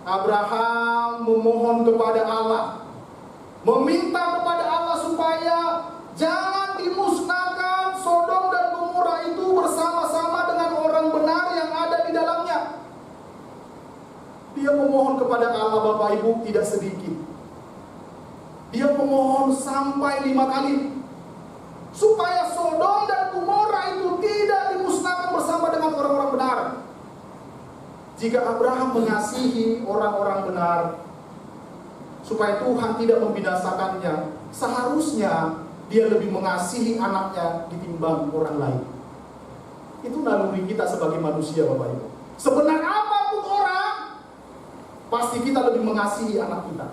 Abraham memohon kepada Allah, meminta kepada Allah supaya jangan dimusnahkan Sodom dan Gomora itu bersama-sama dengan orang benar yang ada di dalamnya. Dia memohon kepada Allah Bapak Ibu tidak sedikit. Dia memohon sampai 5 kali supaya Sodom dan Gomora itu tidak dimusnahkan bersama dengan orang-orang benar. Jika Abraham mengasihi orang-orang benar supaya Tuhan tidak membinasakannya, seharusnya dia lebih mengasihi anaknya ditimbang orang lain. Itu naluri kita sebagai manusia Bapak Ibu. Sebenar apapun orang, pasti kita lebih mengasihi anak kita.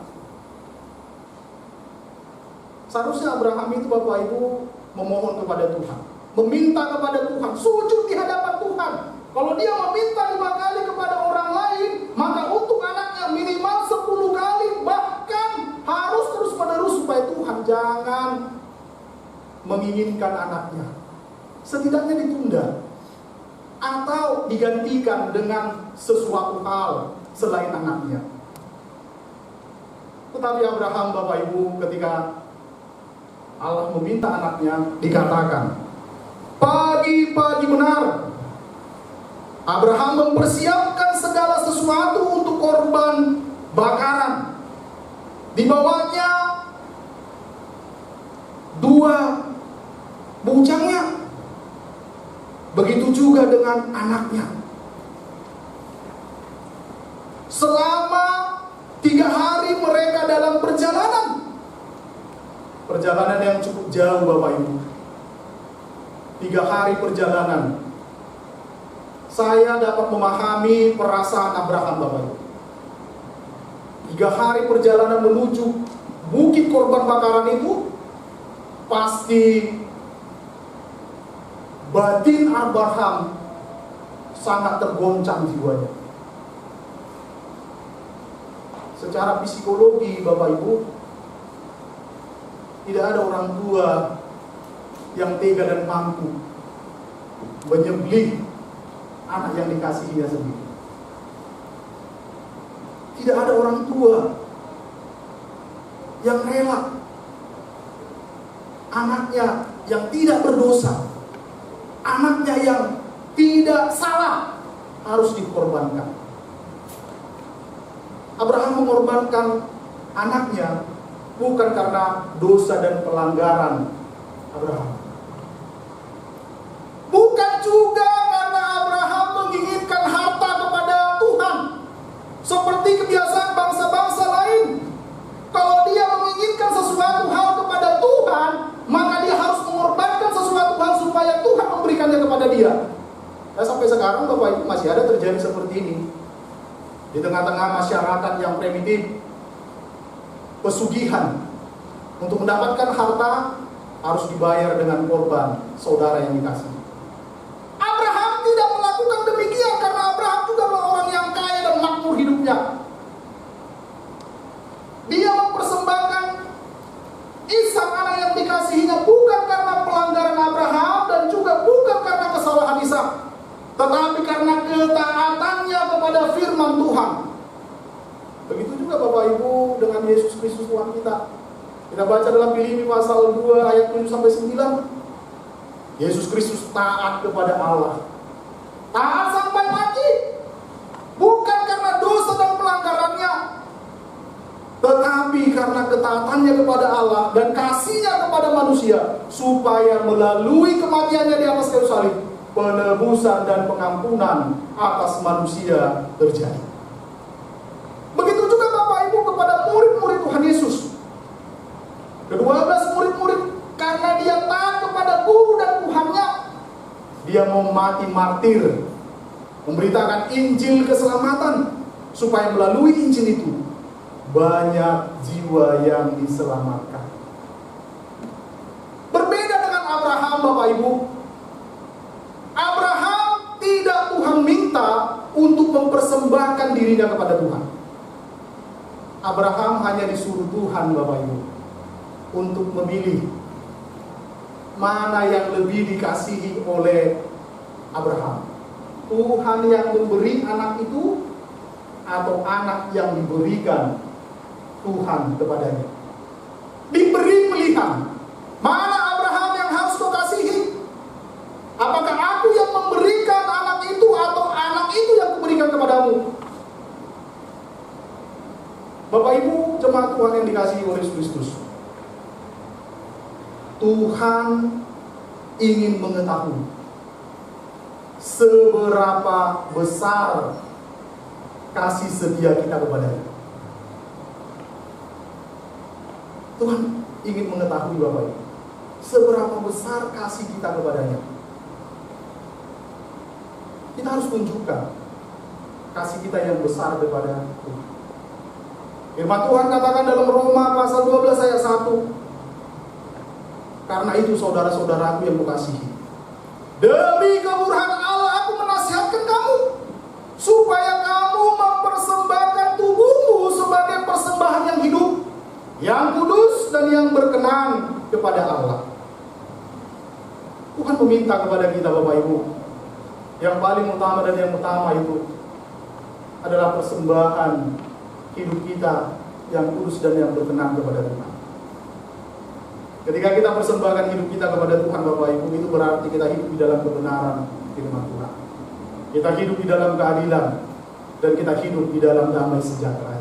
Seharusnya Abraham itu Bapak Ibu memohon kepada Tuhan, meminta kepada Tuhan, sujud di hadapan Tuhan. Kalau dia meminta 5 kali kepada orang lain, maka untuk anaknya minimal 10 kali, bahkan harus terus-menerus supaya Tuhan jangan menginginkan anaknya. Setidaknya ditunda atau digantikan dengan sesuatu hal selain anaknya. Tetapi Abraham Bapak Ibu ketika Allah meminta anaknya, dikatakan pagi-pagi benar Abraham mempersiapkan segala sesuatu untuk korban bakaran. Dibawanya 2 bujangnya. Begitu juga dengan anaknya. Selama 3 hari mereka dalam perjalanan. Perjalanan yang cukup jauh Bapak Ibu. 3 hari perjalanan. Saya dapat memahami perasaan Abraham Bapak Ibu. 3 hari perjalanan menuju bukit korban bakaran itu, pasti batin Abraham sangat tergoncang jiwanya. Secara psikologi Bapak Ibu, tidak ada orang tua yang tega dan mampu menyembelih anak yang dikasihinya sendiri. Tidak ada orang tua yang rela anaknya yang tidak berdosa, anaknya yang tidak salah harus dikorbankan. Abraham mengorbankan anaknya bukan karena dosa dan pelanggaran Abraham. Bukan juga karena Abraham menginginkan harta kepada Tuhan. Seperti kebiasaan bangsa-bangsa lain. Kalau dia menginginkan sesuatu hal kepada Tuhan, maka dia harus mengorbankan sesuatu hal supaya Tuhan memberikannya kepada dia. Nah, sampai sekarang Bapak Ibu masih ada terjadi seperti ini. Di tengah-tengah masyarakat yang primitif, pesugihan untuk mendapatkan harta harus dibayar dengan korban saudara yang dikasih. Abraham tidak melakukan demikian karena Abraham juga orang yang kaya dan makmur hidupnya. Dia mempersembahkan Ishak anak yang dikasihinya bukan karena pelanggaran Abraham dan juga bukan karena kesalahan Ishak, tetapi karena ketaatannya kepada firman Tuhan. Begitu juga Bapak Ibu dengan Yesus Kristus Tuhan kita. Kita baca dalam Filipi pasal 2 ayat 7 sampai 9. Yesus Kristus taat kepada Allah. Taat sampai mati. Bukan karena dosa dan pelanggarannya, tetapi karena ketaatannya kepada Allah dan kasihnya kepada manusia, supaya melalui kematiannya di atas kayu salib, penebusan dan pengampunan atas manusia terjadi. Begitu juga Bapak Ibu kepada murid-murid Tuhan Yesus. Ke-12 murid-murid, karena dia taat kepada guru dan Tuhannya, dia mau mati martir, memberitakan Injil keselamatan, supaya melalui Injil itu banyak jiwa yang diselamatkan. Berbeda dengan Abraham Bapak Ibu. Abraham tidak Tuhan minta untuk mempersembahkan dirinya kepada Tuhan. Abraham hanya disuruh Tuhan, Bapak Ibu, untuk memilih mana yang lebih dikasihi oleh Abraham. Tuhan yang memberi anak itu atau anak yang diberikan Tuhan kepadanya. Diberi pilihan, mana Abraham yang harus kau kasihi? Apakah aku yang memberikan anak itu atau anak itu yang kuberikan kepadamu? Bapak Ibu jemaat Tuhan yang dikasihi oleh Yesus Kristus, Tuhan ingin mengetahui seberapa besar kasih setia kita kepadanya. Tuhan ingin mengetahui Bapak Ibu, seberapa besar kasih kita kepadanya. Kita harus tunjukkan kasih kita yang besar kepada Tuhan. Firman Tuhan katakan dalam Roma pasal 12 ayat 1, karena itu saudara-saudaraku yang kukasihi, demi kemurahan Allah aku menasihatkan kamu, supaya kamu mempersembahkan tubuhmu sebagai persembahan yang hidup, yang kudus dan yang berkenan kepada Allah. Tuhan meminta kepada kita Bapak Ibu, yang paling utama dan yang utama itu adalah persembahan hidup kita yang kudus dan yang berkenan kepada Tuhan. Ketika kita persembahkan hidup kita kepada Tuhan Bapak Ibu, itu berarti kita hidup di dalam kebenaran firman Tuhan. Kita hidup di dalam keadilan dan kita hidup di dalam damai sejahtera.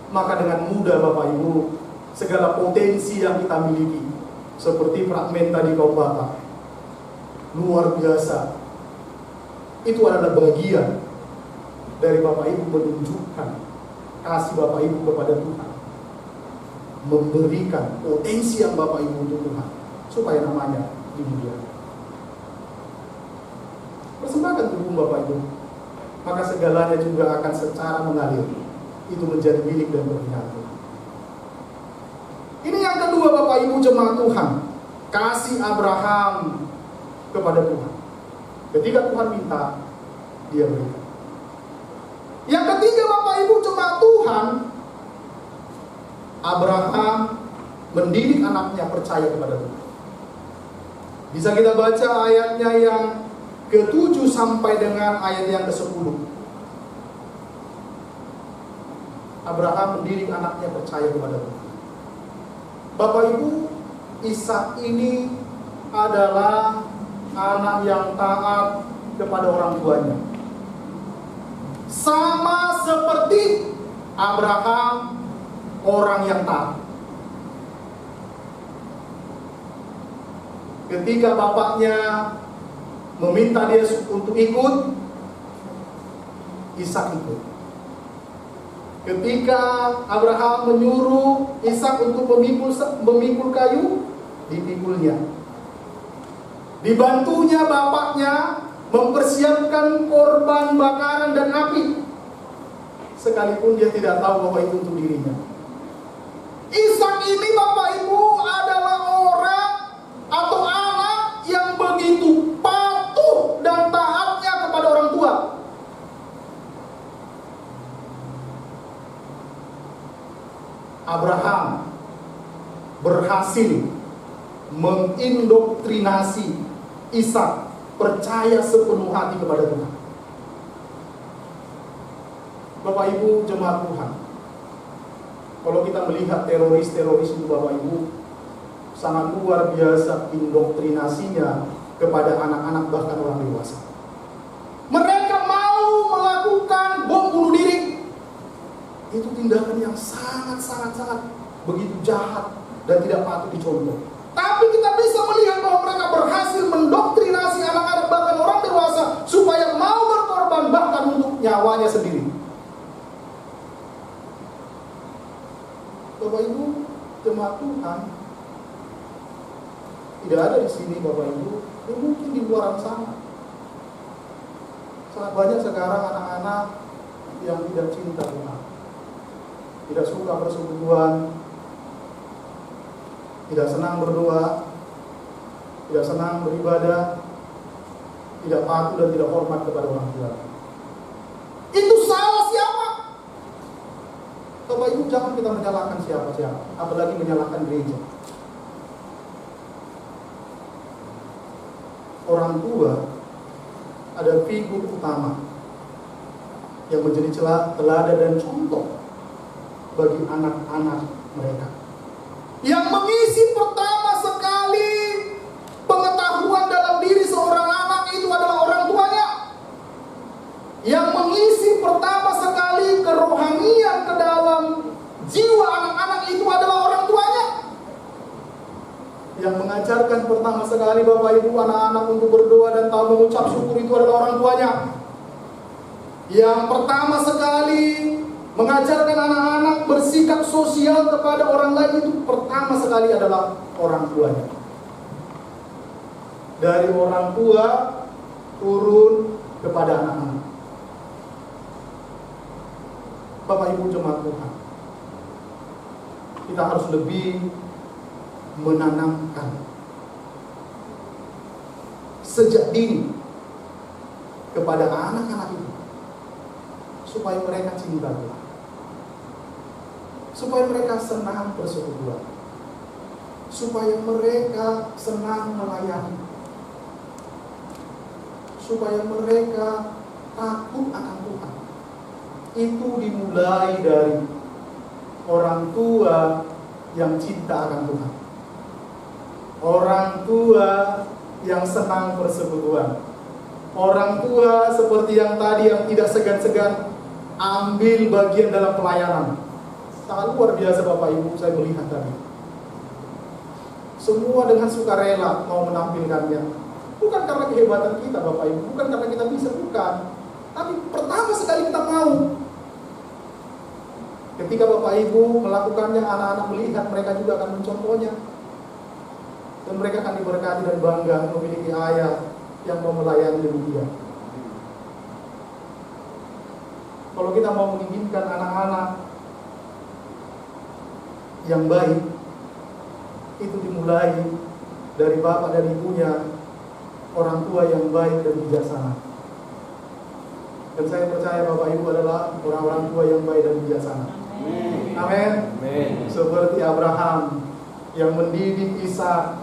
Maka dengan mudah Bapak Ibu, segala potensi yang kita miliki, seperti fragmen tadi kau baca, luar biasa, itu adalah bagian dari Bapak Ibu menunjukkan kasih Bapak Ibu kepada Tuhan, memberikan potensi yang Bapak Ibu untuk Tuhan, supaya namanya dimuliakan. Persembahkan tubuh Bapak Ibu, maka segalanya juga akan secara mengalir itu menjadi milik dan berpihak Tuhan. Ini yang kedua Bapak Ibu jemaat Tuhan, kasih Abraham kepada Tuhan. Ketika Tuhan minta, dia berikan. Yang ketiga Bapak Ibu jemaat Tuhan, Abraham mendidik anaknya percaya kepada Tuhan. Bisa kita baca ayatnya yang ke-7 sampai dengan ayat yang ke-10. Abraham mendidik anaknya percaya kepada Tuhan. Bapak Ibu, Ishak ini adalah anak yang taat kepada orang tuanya, sama seperti Abraham orang yang taat. Ketika bapaknya meminta dia untuk ikut, Ishak ikut. Ketika Abraham menyuruh Ishak untuk memikul kayu, dipikulnya. Dibantunya bapaknya mempersiapkan korban bakaran dan api, sekalipun dia tidak tahu bahwa itu untuk dirinya. Ishak ini Bapak Ibu adalah orang atau anak yang begitu patuh dan taatnya kepada orang tua. Abraham berhasil mengindoktrinasi Ishak percaya sepenuh hati kepada Tuhan. Bapak Ibu jemaat Tuhan, kalau kita melihat teroris-teroris itu Bapak Ibu, sangat luar biasa indoktrinasinya kepada anak-anak bahkan orang dewasa. Mereka mau melakukan bom bunuh diri. Itu tindakan yang sangat begitu jahat dan tidak patut dicontoh. Tapi kita bisa melihat bahwa mereka berhasil mendoktrinasi anak-anak bahkan orang dewasa supaya mau berkorban bahkan untuk nyawanya sendiri. Bapak Ibu jemaat Tuhan, tidak ada di sini Bapak Ibu, ya mungkin di luar sana. Sangat banyak sekarang anak-anak yang tidak cinta Tuhan, tidak suka persekutuan, tidak senang berdoa, tidak senang beribadah, tidak patuh dan tidak hormat kepada orang tua. Bapak Ibu, jangan kita menyalahkan siapa-siapa, apalagi menyalahkan gereja. Orang tua ada figur utama yang menjadi teladan dan contoh bagi anak-anak mereka. Yang mengisi pertama sekali pengetahuan dalam diri seorang anak itu adalah orang tuanya. Yang mengisi pertama sekali kerohanian ke dalam jiwa anak-anak itu adalah orang tuanya. Yang mengajarkan pertama sekali Bapak Ibu anak-anak untuk berdoa dan tahu mengucap syukur itu adalah orang tuanya. Yang pertama sekali mengajarkan anak-anak bersikap sosial kepada orang lain itu pertama sekali adalah orang tuanya. Dari orang tua turun kepada anak-anak. Bapak Ibu jemaat Tuhan, kita harus lebih menanamkan sejak dini kepada anak-anak itu supaya mereka cinta Tuhan, supaya mereka senang bersekutu, supaya mereka senang melayani, supaya mereka takut akan Tuhan. Itu dimulai dari orang tua yang cinta akan Tuhan, orang tua yang senang persekutuan, orang tua seperti yang tadi yang tidak segan-segan ambil bagian dalam pelayanan. Sangat luar biasa Bapak Ibu, saya melihat tadi. Semua dengan sukarela mau menampilkannya. Bukan karena kehebatan kita Bapak Ibu, bukan karena kita bisa, bukan. Tapi pertama sekali kita mau. Ketika Bapak Ibu melakukannya, anak-anak melihat, mereka juga akan mencontohnya. Dan mereka akan diberkati dan bangga memiliki ayah yang mau melayani demikian. Kalau kita mau menginginkan anak-anak yang baik, itu dimulai dari bapak dan ibunya, orang tua yang baik dan bijaksana. Dan saya percaya Bapak Ibu adalah orang-orang tua yang baik dan bijaksana. Amin. Seperti Abraham yang mendidik Ishak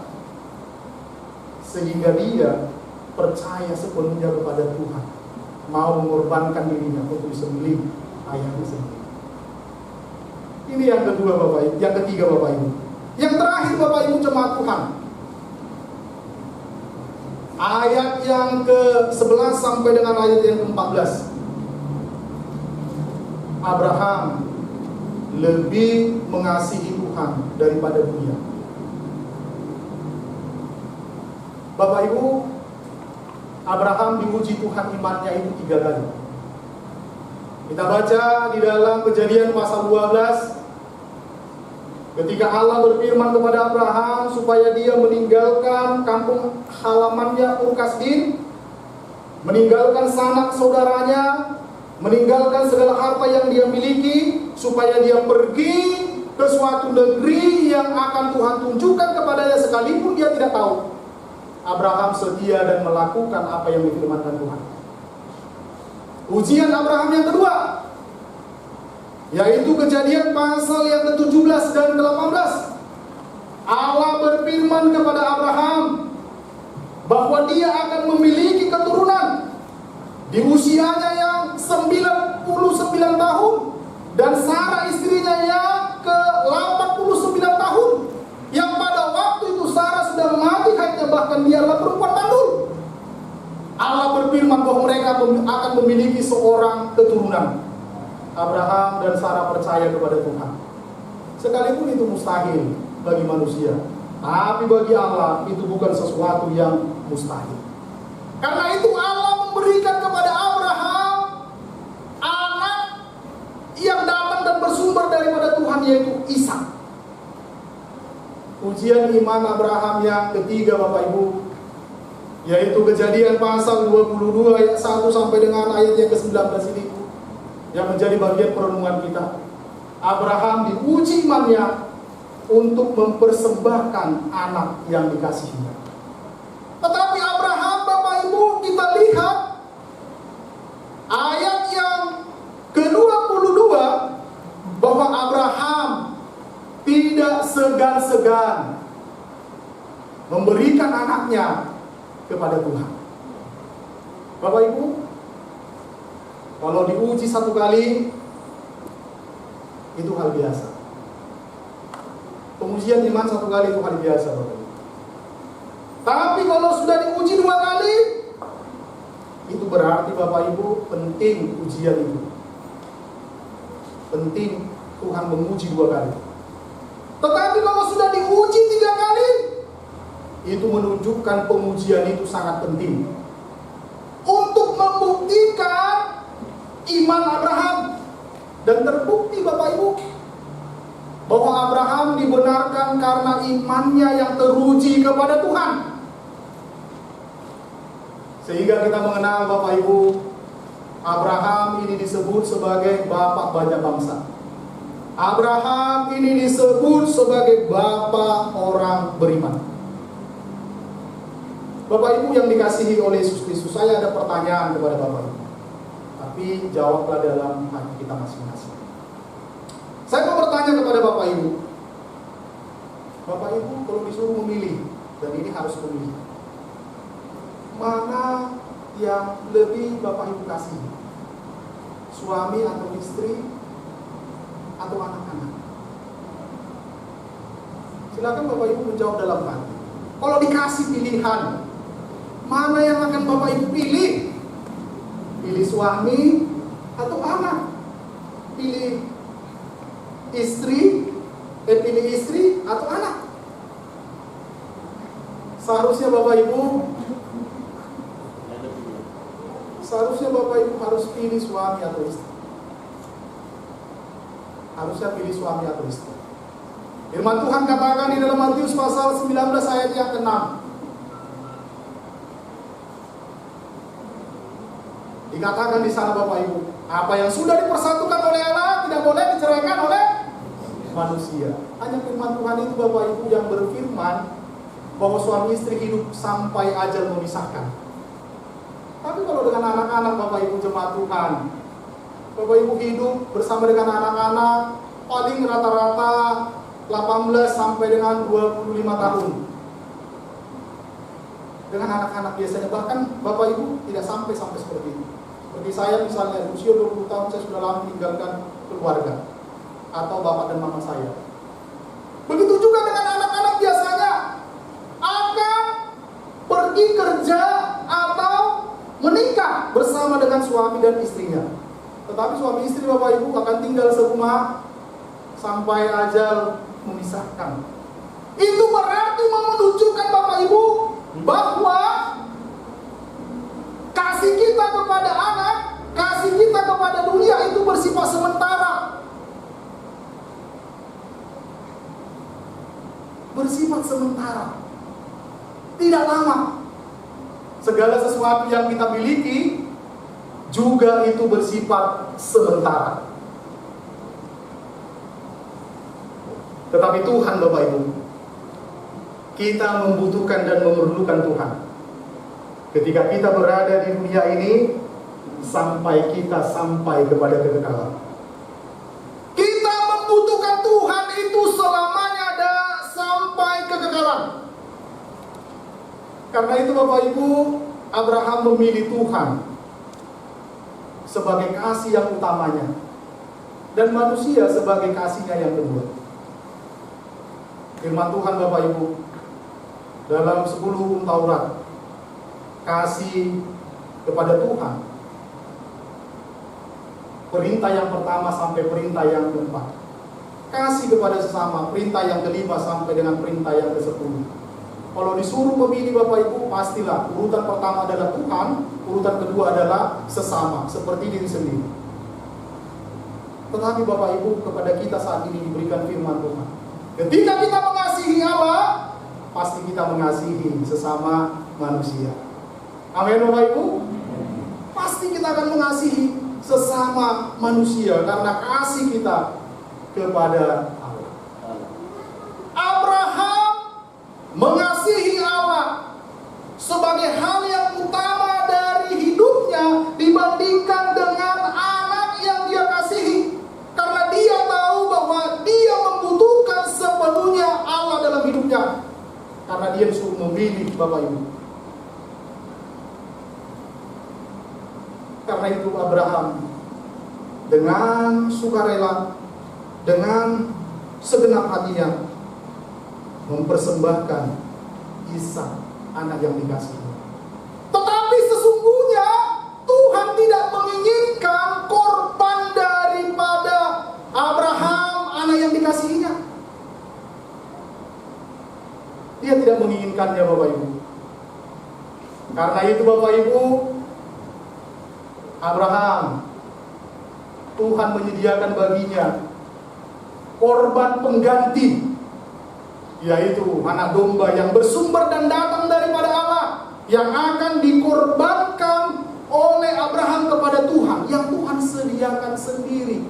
sehingga dia percaya sepenuhnya kepada Tuhan, mau mengorbankan dirinya untuk disembelih ayahnya sendiri. Ini yang kedua Bapak Ibu, yang ketiga Bapak Ibu. Yang terakhir Bapak Ibu jemaat Tuhan, ayat yang ke-11 sampai dengan ayat yang ke-14. Abraham lebih mengasihi Tuhan daripada dunia. Bapak Ibu, Abraham diuji Tuhan imannya itu 3 kali. Kita baca di dalam Kejadian pasal 12, ketika Allah berfirman kepada Abraham supaya dia meninggalkan kampung halamannya Ur Kasdim, meninggalkan sanak saudaranya, meninggalkan segala harta yang dia miliki, supaya dia pergi ke suatu negeri yang akan Tuhan tunjukkan kepadanya sekalipun dia tidak tahu. Abraham setia dan melakukan apa yang difirmankan Tuhan. Ujian Abraham yang kedua, yaitu Kejadian pasal yang ke-17 dan ke-18. Allah berfirman kepada Abraham bahwa dia akan memiliki keturunan di usianya yang 99 tahun dan Sarah istrinya yang ke-89 tahun, yang pada waktu itu Sarah sudah mati haidnya, bahkan dia adalah perempuan mandul. Allah berfirman bahwa mereka akan memiliki seorang keturunan. Abraham dan Sarah percaya kepada Tuhan, sekalipun itu mustahil bagi manusia, tapi bagi Allah itu bukan sesuatu yang mustahil. Karena itu Allah memberikan kepada Abraham anak yang datang dan bersumber daripada Tuhan, yaitu Ishak. Ujian iman Abraham yang ketiga Bapak Ibu, yaitu Kejadian pasal 22 ayat 1 sampai dengan ayat yang ke-19 ini, yang menjadi bagian perenungan kita. Abraham diuji imannya untuk mempersembahkan anak yang dikasihinya. Tetapi Abraham Bapak Ibu, kita lihat ayat yang ke-22 bahwa Abraham segan-segan memberikan anaknya kepada Tuhan. Bapak Ibu, kalau diuji satu kali, itu hal biasa. Pengujian iman satu kali itu hal biasa, Bapak Ibu. Tapi kalau sudah diuji 2 kali, itu berarti Bapak Ibu penting ujian itu. Penting Tuhan menguji 2 kali. Tetapi kalau sudah diuji 3 kali, itu menunjukkan pengujian itu sangat penting untuk membuktikan iman Abraham. Dan terbukti Bapak Ibu bahwa Abraham dibenarkan karena imannya yang teruji kepada Tuhan. Sehingga kita mengenal Bapak Ibu, Abraham ini disebut sebagai bapak banyak bangsa. Abraham ini disebut sebagai bapak orang beriman. Bapak Ibu yang dikasihi oleh Yesus Kristus, saya ada pertanyaan kepada Bapak Ibu. Tapi jawablah dalam hati kita masing-masing. Saya mau bertanya kepada Bapak Ibu. Bapak Ibu kalau disuruh memilih, dan ini harus memilih, mana yang lebih Bapak Ibu kasih? Suami atau istri atau anak-anak? Silakan Bapak Ibu menjawab dalam hati. Kalau dikasih pilihan, mana yang akan Bapak Ibu pilih? Pilih suami atau anak? Pilih istri atau anak? Seharusnya Bapak Ibu harus pilih suami atau istri. Harusnya pilih suami atau istri. Firman Tuhan katakan di dalam Matius pasal 19 ayat yang ke-6. Dikatakan di sana Bapak Ibu, apa yang sudah dipersatukan oleh Allah tidak boleh diceraikan oleh manusia. Hanya firman Tuhan itu Bapak Ibu yang berfirman bahwa suami istri hidup sampai ajal memisahkan. Tapi kalau dengan anak-anak Bapak Ibu jemaat Tuhan, Bapak Ibu hidup bersama dengan anak-anak paling rata-rata 18 sampai dengan 25 tahun. Dengan anak-anak biasanya, bahkan Bapak Ibu tidak sampai seperti itu. Seperti saya misalnya, usia 20 tahun saya sudah lama meninggalkan keluarga atau bapak dan mama saya. Begitu juga dengan anak-anak biasanya akan pergi kerja atau menikah bersama dengan suami dan istrinya. Tetapi suami istri Bapak Ibu akan tinggal serumah sampai ajal memisahkan. Itu berarti menunjukkan Bapak Ibu bahwa kasih kita kepada anak, kasih kita kepada dunia itu bersifat sementara. Bersifat sementara. Tidak lama. Segala sesuatu yang kita miliki juga itu bersifat sementara. Tetapi Tuhan Bapak Ibu, kita membutuhkan dan memerlukan Tuhan. Ketika kita berada di dunia ini, sampai kepada kekekalan. Kita membutuhkan Tuhan itu selamanya dan sampai kekekalan. Karena itu Bapak Ibu, Abraham memilih Tuhan sebagai kasih yang utamanya, dan manusia sebagai kasihnya yang kedua. Firman Tuhan Bapak Ibu dalam 10 Taurat, kasih kepada Tuhan, perintah yang pertama sampai perintah yang keempat. Kasih kepada sesama, perintah yang kelima sampai dengan perintah yang ke-10. Kalau disuruh memilih Bapak Ibu, pastilah urutan pertama adalah Tuhan, urutan kedua adalah sesama, seperti diri sendiri. Tetapi Bapak Ibu, kepada kita saat ini diberikan firman Tuhan. Ketika kita mengasihi Allah, pasti kita mengasihi sesama manusia. Amin Bapak Ibu? Pasti kita akan mengasihi sesama manusia karena kasih kita kepada Allah. Abraham mengasihi Allah sebagai hal yang utama dari hidupnya dibandingkan dengan anak yang dia kasihi, karena dia tahu bahwa dia membutuhkan sepenuhnya Bapak Ibu. Karena itu Abraham dengan sukarela, dengan segenap hatinya mempersembahkan Ishak, anak yang dikasihi. Tetapi sesungguhnya Tuhan tidak menginginkan korban daripada Abraham, anak yang dikasihinya. Dia tidak menginginkannya, Bapak Ibu. Karena itu Bapak Ibu, Abraham, Tuhan menyediakan baginya korban pengganti, yaitu anak domba yang bersumber dan datang daripada Allah, yang akan dikorbankan oleh Abraham kepada Tuhan, yang Tuhan sediakan sendiri.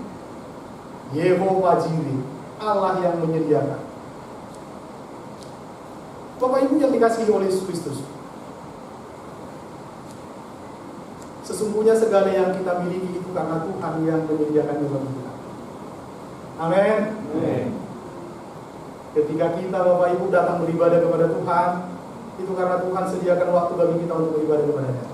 Yehova Jireh, Allah yang menyediakan. Bapak Ibu yang dikasihi oleh Yesus Kristus, sesungguhnya segala yang kita miliki itu karena Tuhan yang menyediakannya bagi kita. Amin. Ketika kita Bapak Ibu datang beribadah kepada Tuhan, itu karena Tuhan sediakan waktu bagi kita untuk beribadah kepada-Nya.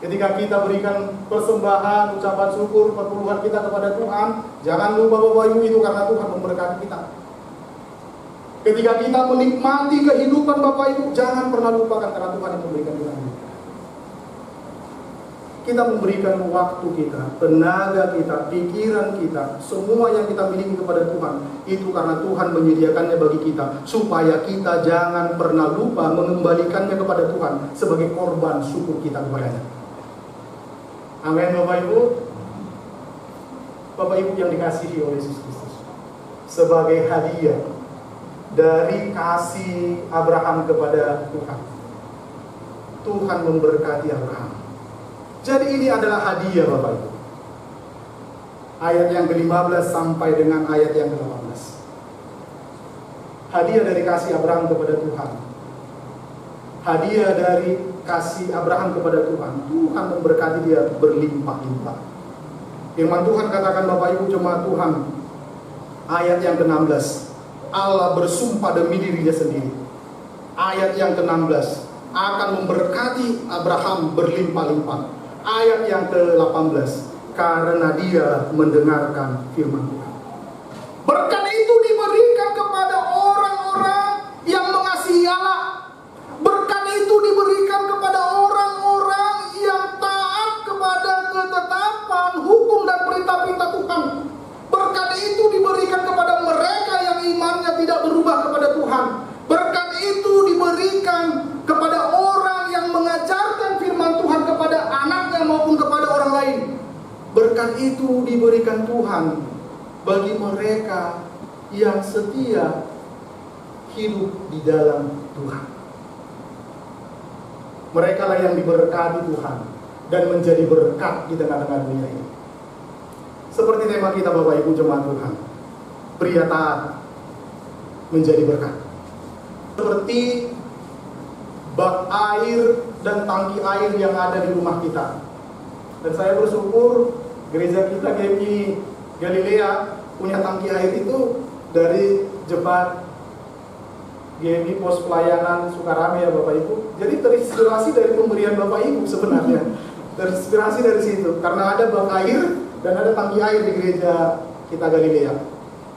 Ketika kita berikan persembahan, ucapan syukur, perpuluhan kita kepada Tuhan, jangan lupa Bapak Ibu, itu karena Tuhan memberkati kita. Ketika kita menikmati kehidupan Bapak Ibu, jangan pernah lupakan karena Tuhan yang memberikan kita. Kita memberikan waktu kita, tenaga kita, pikiran kita, semua yang kita miliki kepada Tuhan, itu karena Tuhan menyediakannya bagi kita, supaya kita jangan pernah lupa mengembalikannya kepada Tuhan sebagai korban syukur kita kepada-Nya. Amin Bapak Ibu. Bapak Ibu yang dikasihi oleh Yesus Kristus, sebagai hadiah dari kasih Abraham kepada Tuhan, Tuhan memberkati Abraham. Jadi ini adalah hadiah Bapak Ibu. Ayat yang ke-15 sampai dengan ayat yang ke-18. Hadiah dari kasih Abraham kepada Tuhan. Hadiah dari kasih Abraham kepada Tuhan. Tuhan memberkati dia berlimpah-limpah. Firman Tuhan katakan Bapak Ibu, jemaat Tuhan, ayat yang ke-16, Allah bersumpah demi dirinya sendiri. Ayat yang ke-16, akan memberkati Abraham berlimpah-limpah. Ayat yang ke-18, karena dia mendengarkan firman Tuhan. Berkat itu diberikan kepada orang-orang yang mengasihi Allah. Berkat itu diberikan kepada orang-orang yang taat kepada ketetapan, hukum dan perintah-perintah Tuhan. Berkat itu diberikan kepada mereka yang imannya tidak berubah kepada Tuhan. Berkat itu diberikan kepada orang yang mengajarkan firman Tuhan kepada anaknya maupun kepada orang lain. Berkat itu diberikan Tuhan bagi mereka yang setia hidup di dalam Tuhan. Mereka lah yang diberkati Tuhan dan menjadi berkat di tengah-tengah dunia ini. Seperti tema kita Bapak Ibu jemaat Tuhan, pria taat menjadi berkat. Seperti bak air dan tangki air yang ada di rumah kita. Dan saya bersyukur gereja kita GMI Galilea punya tangki air itu dari jemaat GMI Pos Pelayanan Sukarame ya Bapak Ibu. Jadi terinspirasi dari pemberian Bapak Ibu sebenarnya. Terinspirasi dari situ karena ada bak air dan ada tangki air di gereja kita Galilea.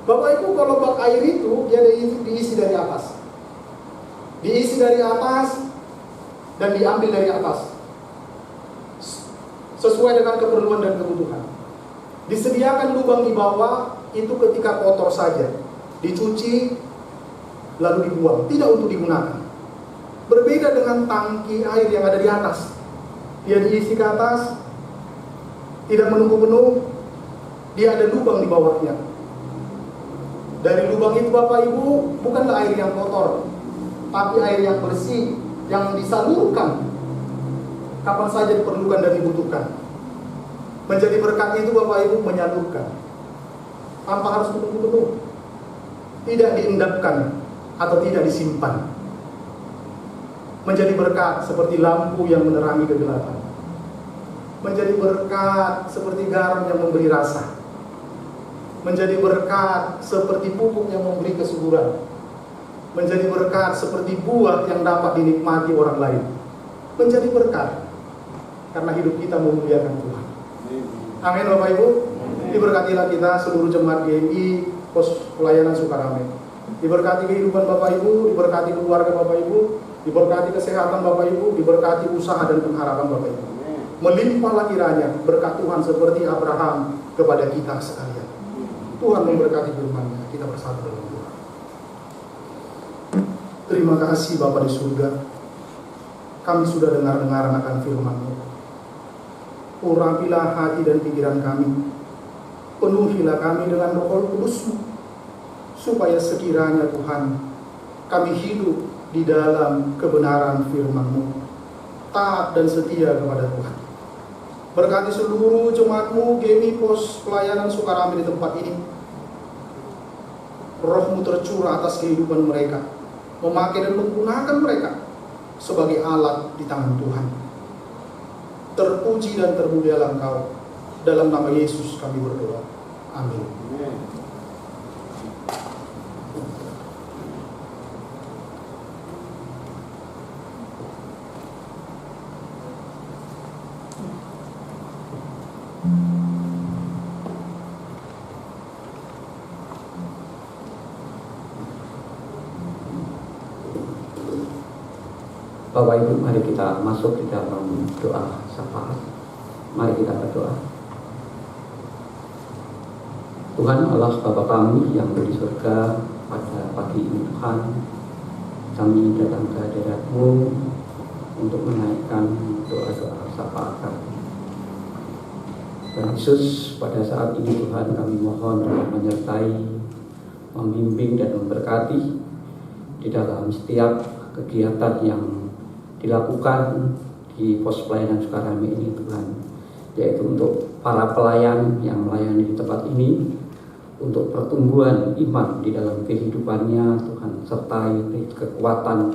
Bapak Ibu, kalau bak air itu dia diisi dari atas. Diisi dari atas dan diambil dari atas sesuai dengan keperluan dan kebutuhan. Disediakan lubang di bawah itu ketika kotor saja, dicuci lalu dibuang, tidak untuk digunakan. Berbeda dengan tangki air yang ada di atas, dia diisi ke atas, tidak menunggu penuh, dia ada lubang di bawahnya. Dari lubang itu Bapak Ibu bukanlah air yang kotor, tapi air yang bersih, yang disalurkan kapan saja diperlukan dan dibutuhkan. Menjadi berkat itu Bapak Ibu menyalurkan tanpa harus menunggu penuh, tidak diendapkan atau tidak disimpan. Menjadi berkat seperti lampu yang menerangi kegelapan. Menjadi berkat seperti garam yang memberi rasa. Menjadi berkat seperti pupuk yang memberi kesuburan. menjadi berkat seperti buah yang dapat dinikmati orang lain. Menjadi berkat karena hidup kita memuliakan Tuhan. Amin Bapak Ibu. Diberkatilah kita seluruh jemaat GMI Pos Pelayanan Sukarame. Diberkati kehidupan Bapak Ibu, diberkati keluarga Bapak Ibu, diberkati kesehatan Bapak Ibu, diberkati usaha dan pengharapan Bapak Ibu. Melimpahlah kiranya berkat Tuhan seperti Abraham kepada kita sekalian. Tuhan memberkati firman-Nya. Kita bersatu dalam doa. Terima kasih Bapa di surga. Kami sudah dengar-dengar akan firman-Mu. Urapilah hati dan pikiran kami. Penuhilah kami dengan Roh Kudus-Mu, supaya sekiranya Tuhan kami hidup di dalam kebenaran firman-Mu, taat dan setia kepada Tuhan. Berkati seluruh jemaat-Mu GMI Pos Pelayanan Sukarame di tempat ini. Roh-Mu tercurah atas kehidupan mereka, memakai dan menggunakan mereka sebagai alat di tangan Tuhan. Terpuji dan termulialah Engkau. Dalam nama Yesus kami berdoa. Amin. Bapak Ibu, mari kita masuk di dalam doa syafaat. Mari kita berdoa. Tuhan Allah Bapa kami yang di surga, pada pagi ini Tuhan, kami datang ke hadirat-Mu untuk menaikkan doa-doa syafaat kami. Dan Yesus, pada saat ini Tuhan kami mohon untuk menyertai, membimbing dan memberkati di dalam setiap kegiatan yang dilakukan di Pos Pelayanan Sukarame ini Tuhan, yaitu untuk para pelayan yang melayani di tempat ini, untuk pertumbuhan iman di dalam kehidupannya Tuhan, sertai kekuatan,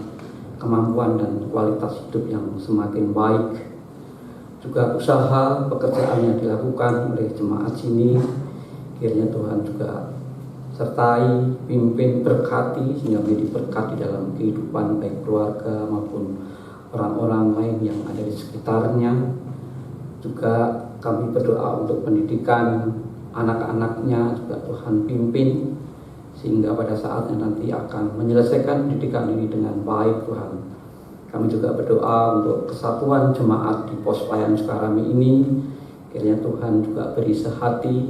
kemampuan dan kualitas hidup yang semakin baik. Juga usaha pekerjaan yang dilakukan oleh jemaat sini, kiranya Tuhan juga sertai, pimpin, berkati sehingga menjadi berkat di dalam kehidupan baik keluarga maupun orang-orang lain yang ada di sekitarnya. Juga kami berdoa untuk pendidikan anak-anaknya, juga Tuhan pimpin sehingga pada saatnya nanti akan menyelesaikan pendidikan ini dengan baik Tuhan. Kami juga berdoa untuk kesatuan jemaat di Pos Pelayanan Sukarame ini, kiranya Tuhan juga beri sehati,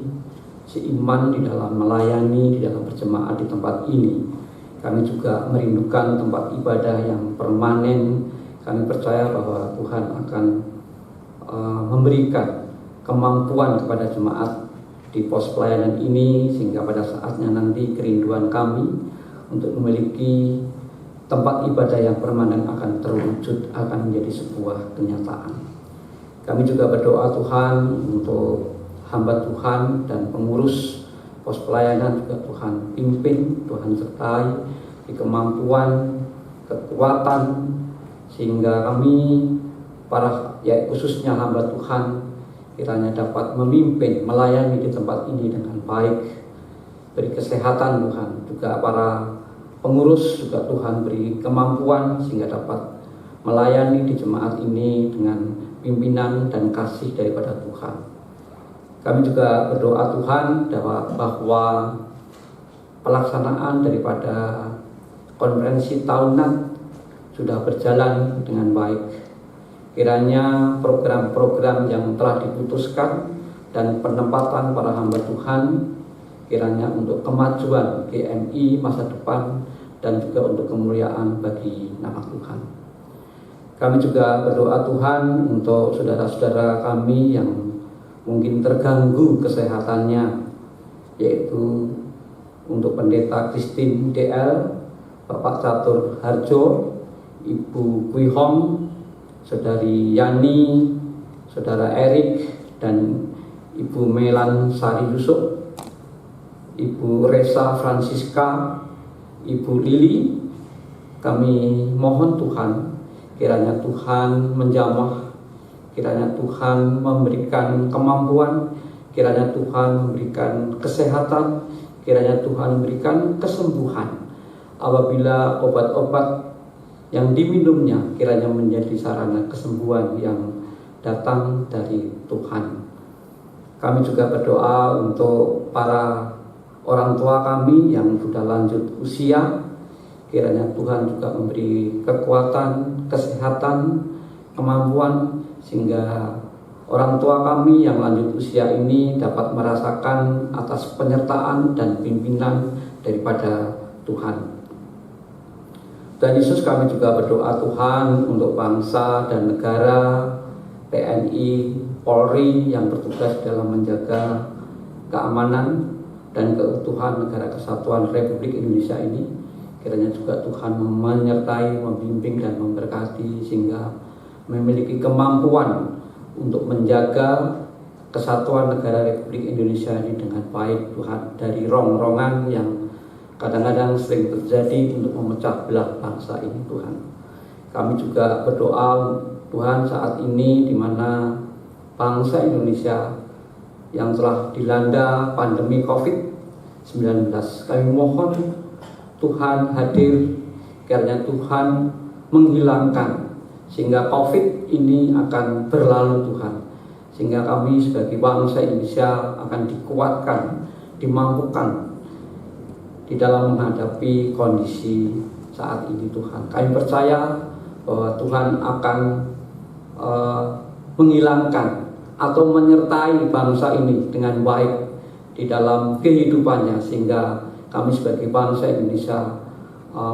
seiman di dalam melayani, di dalam berjemaat di tempat ini. Kami juga merindukan tempat ibadah yang permanen. Kami percaya bahwa Tuhan akan memberikan kemampuan kepada jemaat di pos pelayanan ini, sehingga pada saatnya nanti kerinduan kami untuk memiliki tempat ibadah yang permanen akan terwujud, akan menjadi sebuah kenyataan. Kami juga berdoa Tuhan untuk hamba Tuhan dan pengurus pos pelayanan, juga Tuhan pimpin, Tuhan sertai di kemampuan, kekuatan, sehingga kami para khususnya hamba Tuhan kiranya dapat memimpin, melayani di tempat ini dengan baik. Beri kesehatan Tuhan, juga para pengurus juga Tuhan beri kemampuan sehingga dapat melayani di jemaat ini dengan pimpinan dan kasih daripada Tuhan. Kami juga berdoa Tuhan bahwa pelaksanaan daripada konferensi tahunan sudah berjalan dengan baik. Kiranya program-program yang telah diputuskan dan penempatan para hamba Tuhan, kiranya untuk kemajuan GMI masa depan dan juga untuk kemuliaan bagi nama Tuhan. Kami juga berdoa Tuhan untuk saudara-saudara kami yang mungkin terganggu kesehatannya, yaitu untuk Pendeta Christine DL, Bapak Catur Harjo, Ibu Kui Hong, Saudari Yani, Saudara Erik, dan Ibu Melan Sari Yusuf, Ibu Resa Francisca, Ibu Lili. Kami mohon Tuhan, kiranya Tuhan menjamah, kiranya Tuhan memberikan kemampuan, kiranya Tuhan memberikan kesehatan, kiranya Tuhan memberikan kesembuhan apabila obat-obat yang diminumnya kiranya menjadi sarana kesembuhan yang datang dari Tuhan. Kami juga berdoa untuk para orang tua kami yang sudah lanjut usia, kiranya Tuhan juga memberi kekuatan, kesehatan, kemampuan, sehingga orang tua kami yang lanjut usia ini dapat merasakan atas penyertaan dan pimpinan daripada Tuhan. Dan Yesus, kami juga berdoa Tuhan untuk bangsa dan negara, TNI, Polri yang bertugas dalam menjaga keamanan dan keutuhan negara kesatuan Republik Indonesia ini. Kiranya juga Tuhan menyertai, membimbing dan memberkati sehingga memiliki kemampuan untuk menjaga kesatuan negara Republik Indonesia ini dengan baik Tuhan, dari rong-rongan yang kadang-kadang sering terjadi untuk memecah belah bangsa ini Tuhan. Kami juga berdoa Tuhan saat ini di mana bangsa Indonesia yang telah dilanda pandemi COVID-19, kami mohon Tuhan hadir, kiranya Tuhan menghilangkan sehingga COVID ini akan berlalu Tuhan, sehingga kami sebagai bangsa Indonesia akan dikuatkan, dimampukan di dalam menghadapi kondisi saat ini Tuhan. Kami percaya bahwa Tuhan akan menghilangkan atau menyertai bangsa ini dengan baik di dalam kehidupannya, sehingga kami sebagai bangsa Indonesia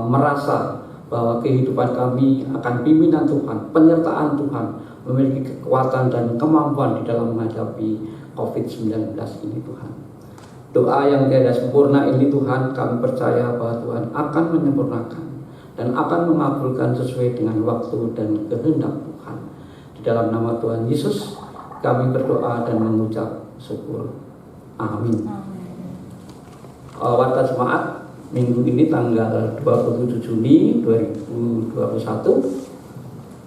merasa bahwa kehidupan kami akan pimpinan Tuhan, penyertaan Tuhan, memiliki kekuatan dan kemampuan di dalam menghadapi COVID-19 ini Tuhan. Doa yang tiada sempurna ini Tuhan, kami percaya bahwa Tuhan akan menyempurnakan dan akan mengabulkan sesuai dengan waktu dan kehendak Tuhan. Di dalam nama Tuhan Yesus kami berdoa dan mengucap syukur. Amin. Warta Jemaat, minggu ini tanggal 27 Juni 2021.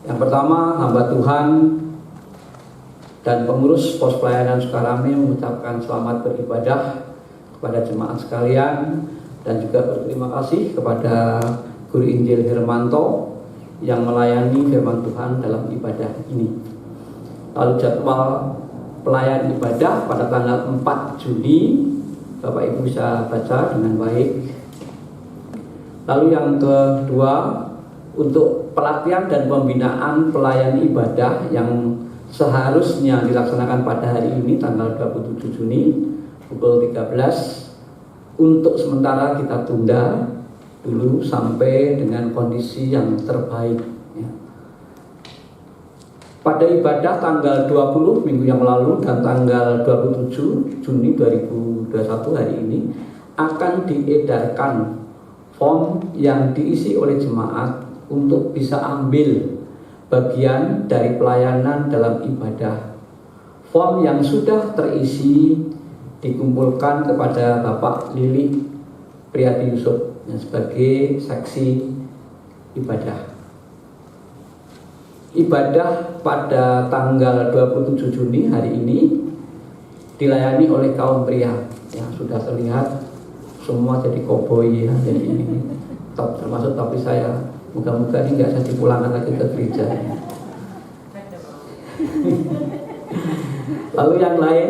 Yang pertama, hamba Tuhan dan pengurus pos pelayanan Sukarame mengucapkan selamat beribadah kepada jemaat sekalian, dan juga berterima kasih kepada Guru Injil Hermanto yang melayani firman Tuhan dalam ibadah ini. Lalu jadwal pelayan ibadah pada tanggal 4 Juni Bapak Ibu bisa baca dengan baik. Lalu yang kedua, untuk pelatihan dan pembinaan pelayan ibadah yang seharusnya dilaksanakan pada hari ini tanggal 27 Juni pukul 13, untuk sementara kita tunda dulu sampai dengan kondisi yang terbaik ya. Pada ibadah tanggal 20 minggu yang lalu dan tanggal 27 Juni 2021 hari ini akan diedarkan form yang diisi oleh jemaat untuk bisa ambil bagian dari pelayanan dalam ibadah. Form yang sudah terisi dikumpulkan kepada Bapak Lili Priyati Yusuf yang sebagai saksi ibadah. Ibadah pada tanggal 27 Juni hari ini dilayani oleh kaum pria yang sudah terlihat semua jadi koboi ya, jadi ini termasuk tapi saya. Mudah-mudahan ini nggak saya dipulangkan lagi ke gereja. Lalu yang lain,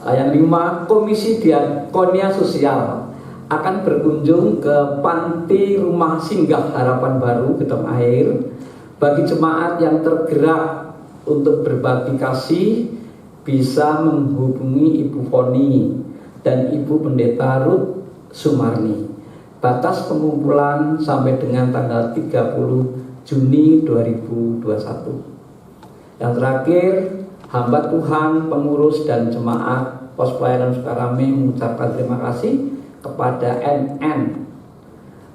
yang 5, Komisi Diakonia Sosial akan berkunjung ke Panti Rumah Singgah Harapan Baru Gedong Air. Bagi jemaat yang tergerak untuk berbagi kasih bisa menghubungi Ibu Foni dan Ibu Pendeta Ruth Sumarni. Batas pengumpulan sampai dengan tanggal 30 Juni 2021. Yang terakhir, hamba Tuhan, pengurus dan jemaat pos pelayanan Sukarame mengucapkan terima kasih kepada NN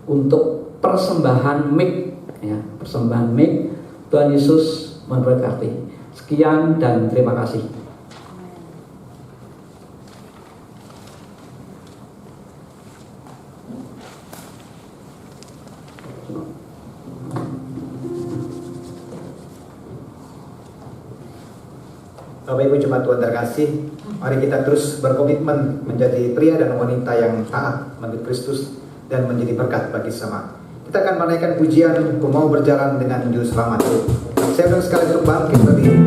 untuk persembahan mic ya, persembahan mic. Tuhan Yesus memberkati. Sekian dan terima kasih. Bapak Ibu jemaat Tuhan terkasih, mari kita terus berkomitmen menjadi pria dan wanita yang taat menurut Kristus dan menjadi berkat bagi sesama. Kita akan menaikkan pujian Ku Mau Berjalan dengan Juru Selamat. Saya undang sekali untuk bangkit berdiri.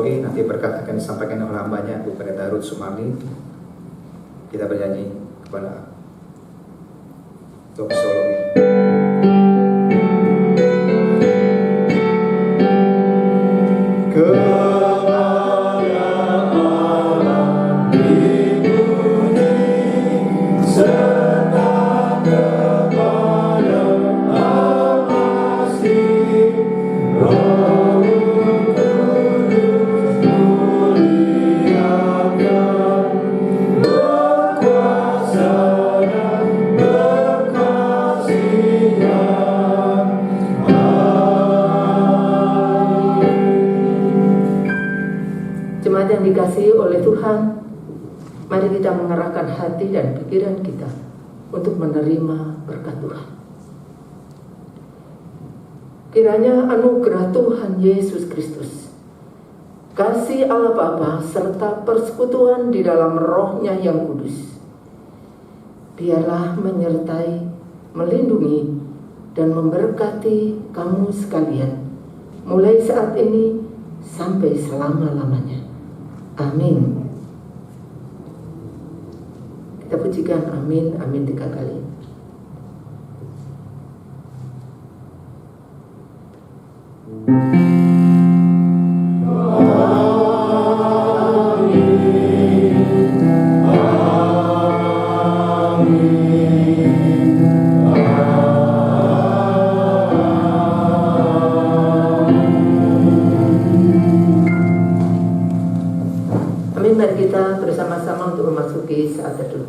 Nanti berkat akan disampaikan oleh hambanya Bu Pendeta Ruth Sumarni. Kita bernyanyi kepada doksologi. Dikasihi oleh Tuhan, mari kita mengerahkan hati dan pikiran kita untuk menerima berkat Tuhan. Kiranya anugerah Tuhan Yesus Kristus, kasih Allah Bapa serta persekutuan di dalam Roh-Nya yang kudus, biarlah menyertai, melindungi, dan memberkati kamu sekalian, mulai saat ini sampai selama-lamanya. Amin. Kita pujikan amin, amin 3 kali. Mari kita bersama-sama untuk memasuki saat teduh.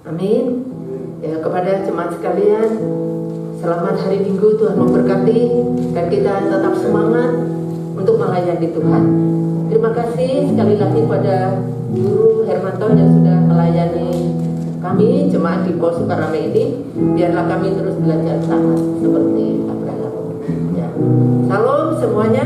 Amin. Ya, kepada jemaat sekalian, selamat hari Minggu, Tuhan memberkati dan kita tetap semangat untuk melayani Tuhan. Terima kasih sekali lagi pada Guru Hermanto yang sudah melayani kami jemaat di Pos Sukarame ini. Biarlah kami terus belajar sama seperti Abraham. Ya. Salam semuanya.